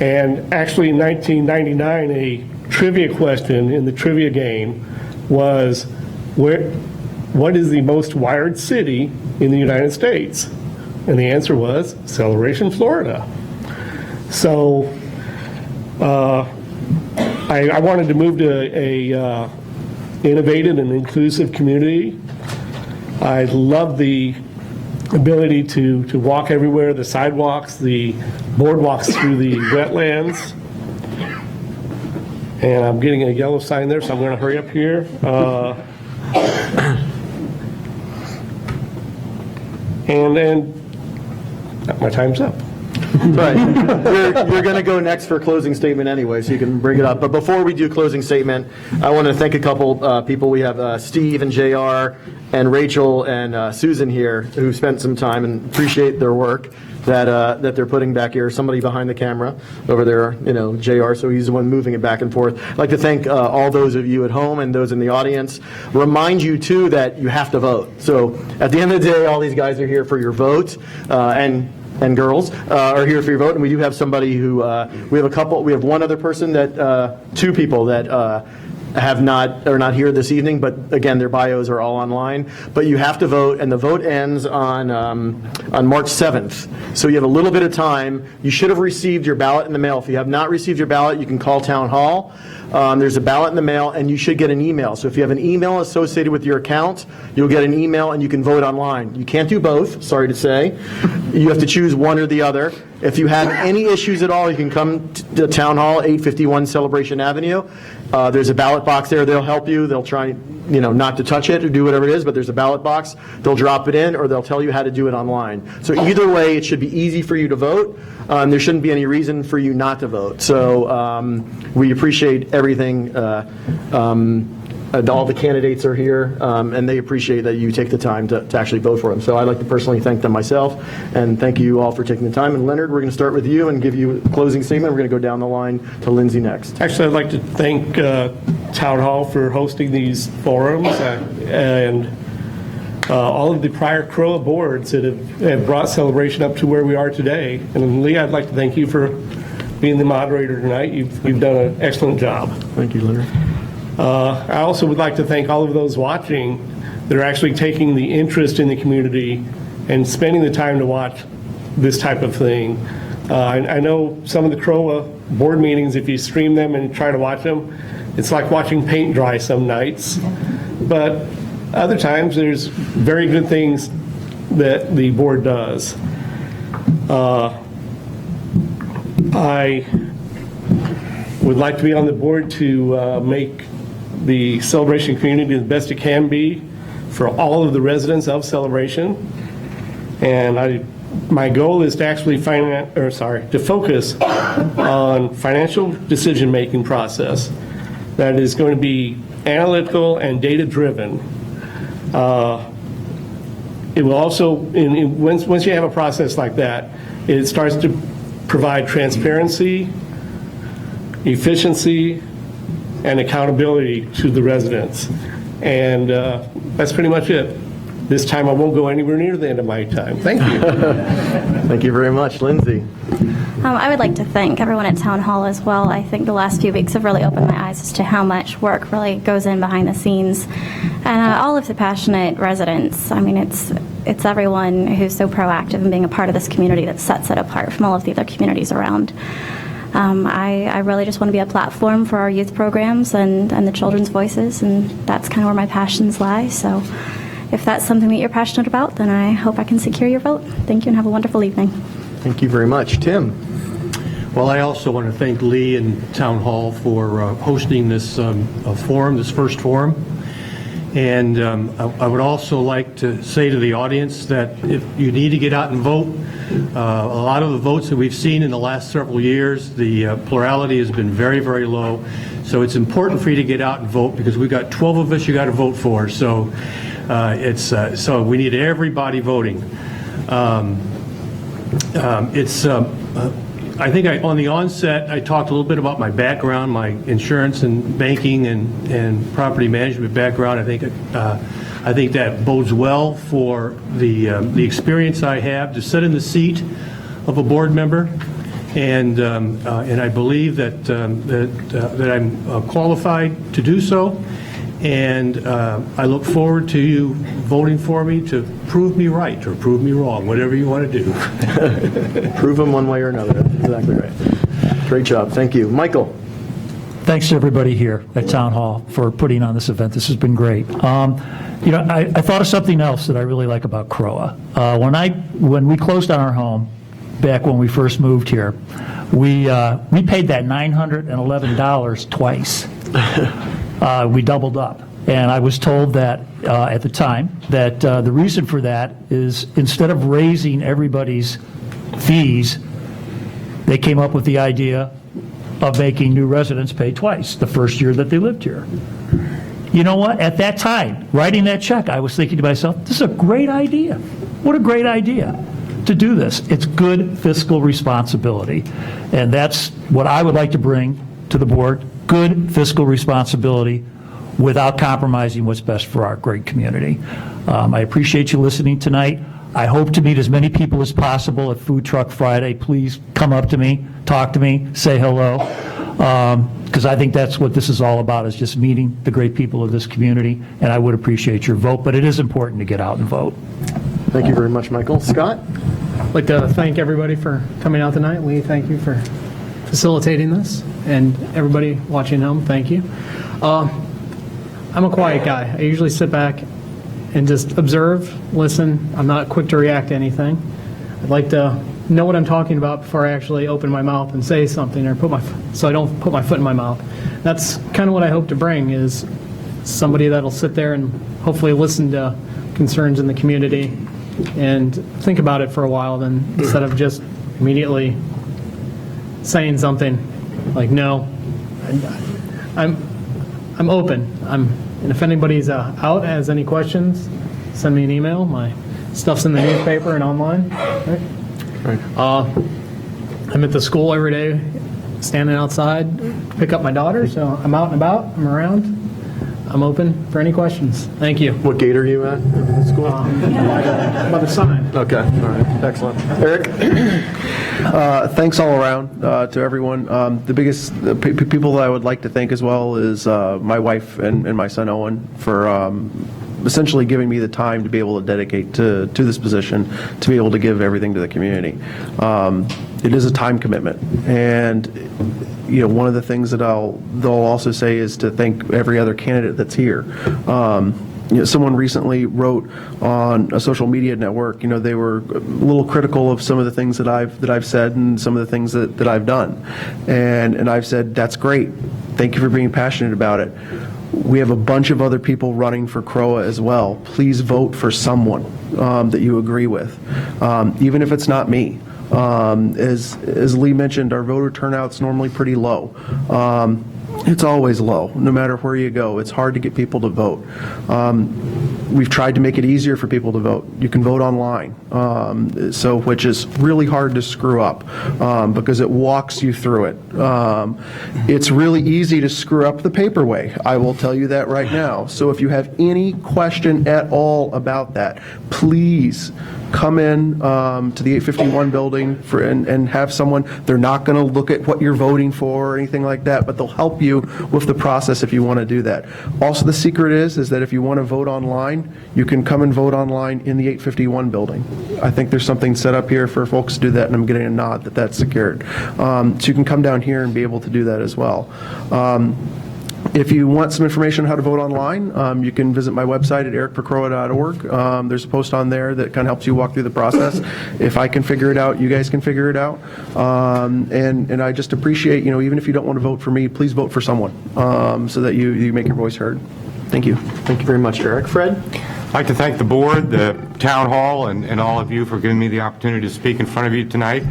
Speaker 2: And actually in 1999, a trivia question in the trivia game was, what is the most wired city in the United States? And the answer was Celebration, Florida. So I wanted to move to a innovative and inclusive community. I love the ability to walk everywhere, the sidewalks, the boardwalks through the wetlands. And I'm getting a yellow sign there, so I'm going to hurry up here. And then my time's up.
Speaker 1: Right. You're going to go next for closing statement anyway, so you can bring it up. But before we do closing statement, I want to thank a couple people. We have Steve and JR and Rachel and Susan here who spent some time and appreciate their work that they're putting back here. Somebody behind the camera over there, JR, so he's the one moving it back and forth. I'd like to thank all those of you at home and those in the audience. Remind you, too, that you have to vote. So at the end of the day, all these guys are here for your vote, and girls are here for your vote, and we do have somebody who, we have one other person that, 2 people that are not here this evening, but again, their bios are all online. But you have to vote, and the vote ends on March 7th. So you have a little bit of time. You should have received your ballot in the mail. If you have not received your ballot, you can call Town Hall. There's a ballot in the mail, and you should get an email. So if you have an email associated with your account, you'll get an email, and you can vote online. You can't do both, sorry to say. You have to choose one or the other. If you have any issues at all, you can come to Town Hall, 851 Celebration Avenue. There's a ballot box there. They'll help you. They'll try, not to touch it or do whatever it is, but there's a ballot box. They'll drop it in, or they'll tell you how to do it online. So either way, it should be easy for you to vote. There shouldn't be any reason for you not to vote. So we appreciate everything. All the candidates are here, and they appreciate that you take the time to actually vote for them. So I'd like to personally thank them myself, and thank you all for taking the time. And Leonard, we're going to start with you and give you a closing statement. We're going to go down the line to Lindsay next.
Speaker 2: Actually, I'd like to thank Town Hall for hosting these forums and all of the prior CROA boards that have brought Celebration up to where we are today. And Lee, I'd like to thank you for being the moderator tonight. You've done an excellent job.
Speaker 1: Thank you, Leonard.
Speaker 2: I also would like to thank all of those watching that are actually taking the interest in the community and spending the time to watch this type of thing. I know some of the CROA board meetings, if you stream them and try to watch them, it's like watching paint dry some nights. But other times, there's very good things that the board does. I would like to be on the board to make the Celebration community the best it can be for all of the residents of Celebration. And my goal is to actually to focus on financial decision-making process that is going to be analytical and data-driven. It will also, once you have a process like that, it starts to provide transparency, efficiency, and accountability to the residents. And that's pretty much it. This time I won't go anywhere near the end of my time. Thank you.
Speaker 1: Thank you very much. Lindsay?
Speaker 3: I would like to thank everyone at Town Hall as well. I think the last few weeks have really opened my eyes as to how much work really goes in behind the scenes. And all of the passionate residents, I mean, it's everyone who's so proactive in being a part of this community that sets it apart from all of the other communities around. I really just want to be a platform for our youth programs and the children's voices, and that's kind of where my passions lie. So if that's something that you're passionate about, then I hope I can secure your vote. Thank you and have a wonderful evening.
Speaker 1: Thank you very much. Tim?
Speaker 4: Well, I also want to thank Lee and Town Hall for hosting this forum, this first forum. And I would also like to say to the audience that if you need to get out and vote, a lot of the votes that we've seen in the last several years, the plurality has been very, very low. So it's important for you to get out and vote because we've got 12 of us you got to vote for. So so we need everybody voting. I think on the onset, I talked a little bit about my background, my insurance and banking and property management background. I think that bodes well for the experience I have to sit in the seat of a board member, and I believe that I'm qualified to do so. And I look forward to you voting for me to prove me right or prove me wrong, whatever you want to do.
Speaker 1: Prove them one way or another. That's exactly right. Great job. Thank you. Michael?
Speaker 5: Thanks to everybody here at Town Hall for putting on this event. This has been great. I thought of something else that I really like about CROA. When we closed on our home back when we first moved here, we paid that $911 twice. We doubled up. And I was told that at the time that the reason for that is instead of raising everybody's fees, they came up with the idea of making new residents pay twice the first year that they lived here. You know what? At that time, writing that check, I was thinking to myself, this is a great idea. What a great idea to do this. It's good fiscal responsibility. And that's what I would like to bring to the board. Good fiscal responsibility without compromising what's best for our great community. I appreciate you listening tonight. I hope to meet as many people as possible at Food Truck Friday. Please come up to me, talk to me, say hello, because I think that's what this is all about, is just meeting the great people of this community, and I would appreciate your vote, but it is important to get out and vote.
Speaker 1: Thank you very much, Michael. Scott?
Speaker 6: I'd like to thank everybody for coming out tonight. Lee, thank you for facilitating this, and everybody watching home, thank you. I'm a quiet guy. I usually sit back and just observe, listen. I'm not quick to react to anything. I'd like to know what I'm talking about before I actually open my mouth and say something, or so I don't put my foot in my mouth. That's kind of what I hope to bring, is somebody that'll sit there and hopefully listen to concerns in the community and think about it for a while, then instead of just immediately saying something like no. I'm open. And if anybody's out, has any questions, send me an email. My stuff's in the newspaper and online. Right. I'm at the school every day, standing outside to pick up my daughter, so I'm out and about. I'm around. I'm open for any questions. Thank you.
Speaker 1: What gate are you at school?
Speaker 6: By the sign.
Speaker 1: Okay. All right. Excellent. Eric?
Speaker 7: Thanks all around to everyone. The biggest people that I would like to thank as well is my wife and my son Owen for essentially giving me the time to be able to dedicate to this position, to be able to give everything to the community. it is a time commitment. And, you know, one of the things that they'll also say is to thank every other candidate that's here. You know, someone recently wrote on a social media network, you know, they were a little critical of some of the things that I've said and some of the things that I've done. And I've said, that's great. Thank you for being passionate about it. We have a bunch of other people running for CROA as well. Please vote for someone that you agree with, even if it's not me. As Lee mentioned, our voter turnout's normally pretty low. It's always low, no matter where you go. It's hard to get people to vote. We've tried to make it easier for people to vote. You can vote online, which is really hard to screw up because it walks you through it. It's really easy to screw up the paper way. I will tell you that right now. So if you have any question at all about that, please come in to the 851 building and have someone. They're not going to look at what you're voting for or anything like that, but they'll help you with the process if you want to do that. Also, the secret is that if you want to vote online, you can come and vote online in the 851 building. I think there's something set up here for folks to do that, and I'm getting a nod that that's secured. So you can come down here and be able to do that as well. If you want some information on how to vote online, you can visit my website at ericforcroa.org. There's a post on there that kind of helps you walk through the process. If I can figure it out, you guys can figure it out. And I just appreciate, you know, even if you don't want to vote for me, please vote for someone so that you make your voice heard. Thank you.
Speaker 1: Thank you very much, Eric. Fred?
Speaker 8: I'd like to thank the board, the town hall, and all of you for giving me the opportunity to speak in front of you tonight.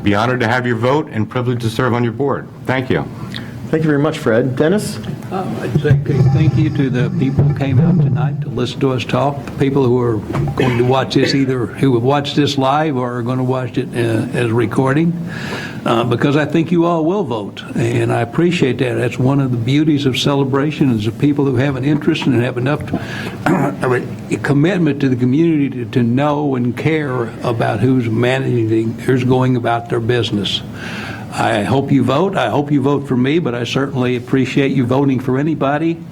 Speaker 8: Be honored to have your vote and privileged to serve on your board. Thank you.
Speaker 1: Thank you very much, Fred. Dennis?
Speaker 9: I'd say thank you to the people who came out tonight to listen to us talk, people who are going to watch this, either who have watched this live or are going to watch it as a recording, because I think you all will vote, and I appreciate that. That's one of the beauties of celebration, is the people who have an interest and have enough commitment to the community to know and care about who's managing, who's going about their business. I hope you vote. I hope you vote for me, but I certainly appreciate you voting for anybody.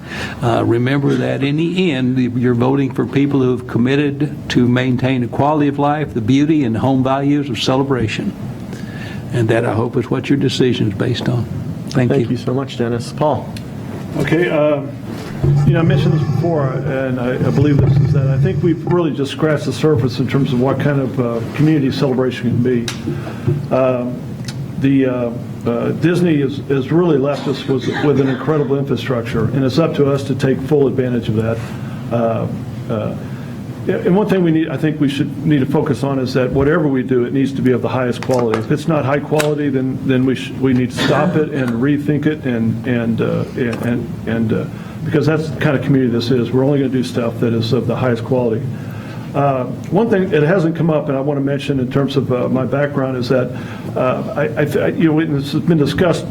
Speaker 9: Remember that in the end, you're voting for people who have committed to maintain the quality of life, the beauty and home values of celebration. And that, I hope, is what your decision is based on. Thank you.
Speaker 1: Thank you so much, Dennis. Paul?
Speaker 10: Okay, you know, I mentioned this before, and I believe this is that I think we've really just scratched the surface in terms of what kind of community celebration can be. Disney has really left us with an incredible infrastructure, and it's up to us to take full advantage of that. And one thing I think we need to focus on is that whatever we do, it needs to be of the highest quality. If it's not high quality, then we need to stop it and rethink it, and because that's the kind of community this is. We're only going to do stuff that is of the highest quality. One thing that hasn't come up, and I want to mention in terms of my background, is that this has been discussed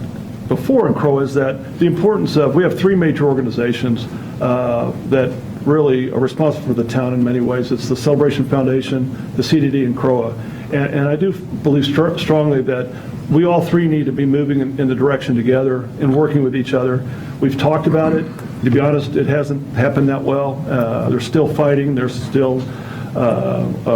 Speaker 10: before in CROA, is that the importance of, we have three major organizations that really are responsible for the town in many ways. It's the Celebration Foundation, the CDD, and CROA. And I do believe strongly that we all three need to be moving in the direction together and working with each other. We've talked about it. To be honest, it hasn't happened that well. They're still fighting. There's still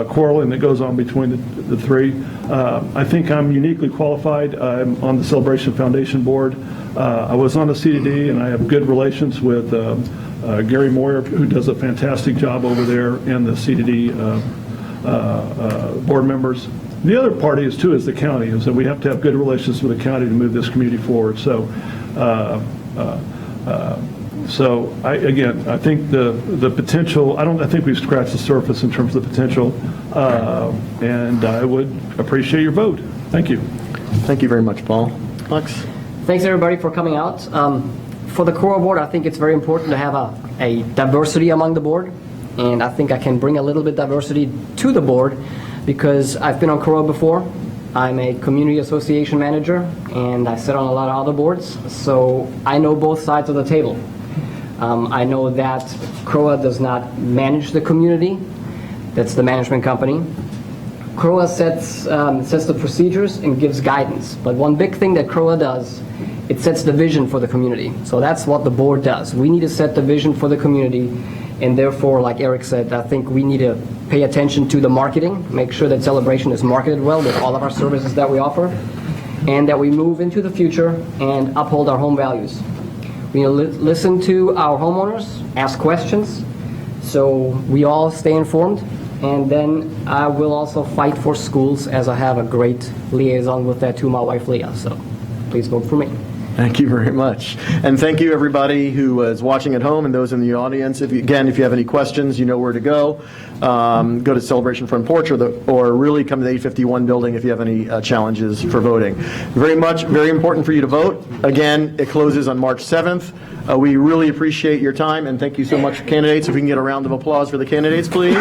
Speaker 10: quarreling that goes on between the three. I think I'm uniquely qualified. I'm on the Celebration Foundation board. I was on the CDD, and I have good relations with Gary Moyer, who does a fantastic job over there, and the CDD board members. The other party is the county, is that we have to have good relations with the county to move this community forward. So I think the potential, I think we've scratched the surface in terms of the potential, and I would appreciate your vote. Thank you.
Speaker 1: Thank you very much, Paul. Lex?
Speaker 11: Thanks, everybody, for coming out. For the CROA board, I think it's very important to have a diversity among the board, and I think I can bring a little bit diversity to the board because I've been on CROA before. I'm a community association manager, and I sit on a lot of other boards, so I know both sides of the table. I know that CROA does not manage the community. That's the management company. CROA sets the procedures and gives guidance. But one big thing that CROA does, it sets the vision for the community. So that's what the board does. We need to set the vision for the community And therefore, like Eric said, I think we need to pay attention to the marketing, make sure that Celebration is marketed well with all of our services that we offer, and that we move into the future and uphold our home values. We need to listen to our homeowners, ask questions, so we all stay informed. And then I will also fight for schools, as I have a great liaison with that to my wife Leah. So please vote for me.
Speaker 1: Thank you very much. And thank you, everybody who is watching at home and those in the audience. If you have any questions, you know where to go. Go to Celebration Front Porch or really come to the 851 building if you have any challenges for voting. Very important for you to vote. Again, it closes on March 7th. We really appreciate your time, and thank you so much, candidates. If we can get a round of applause for the candidates, please.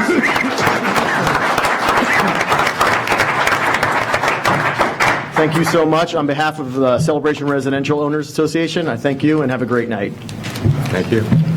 Speaker 1: Thank you so much. On behalf of the Celebration Residential Owners Association, I thank you and have a great night.
Speaker 8: Thank you.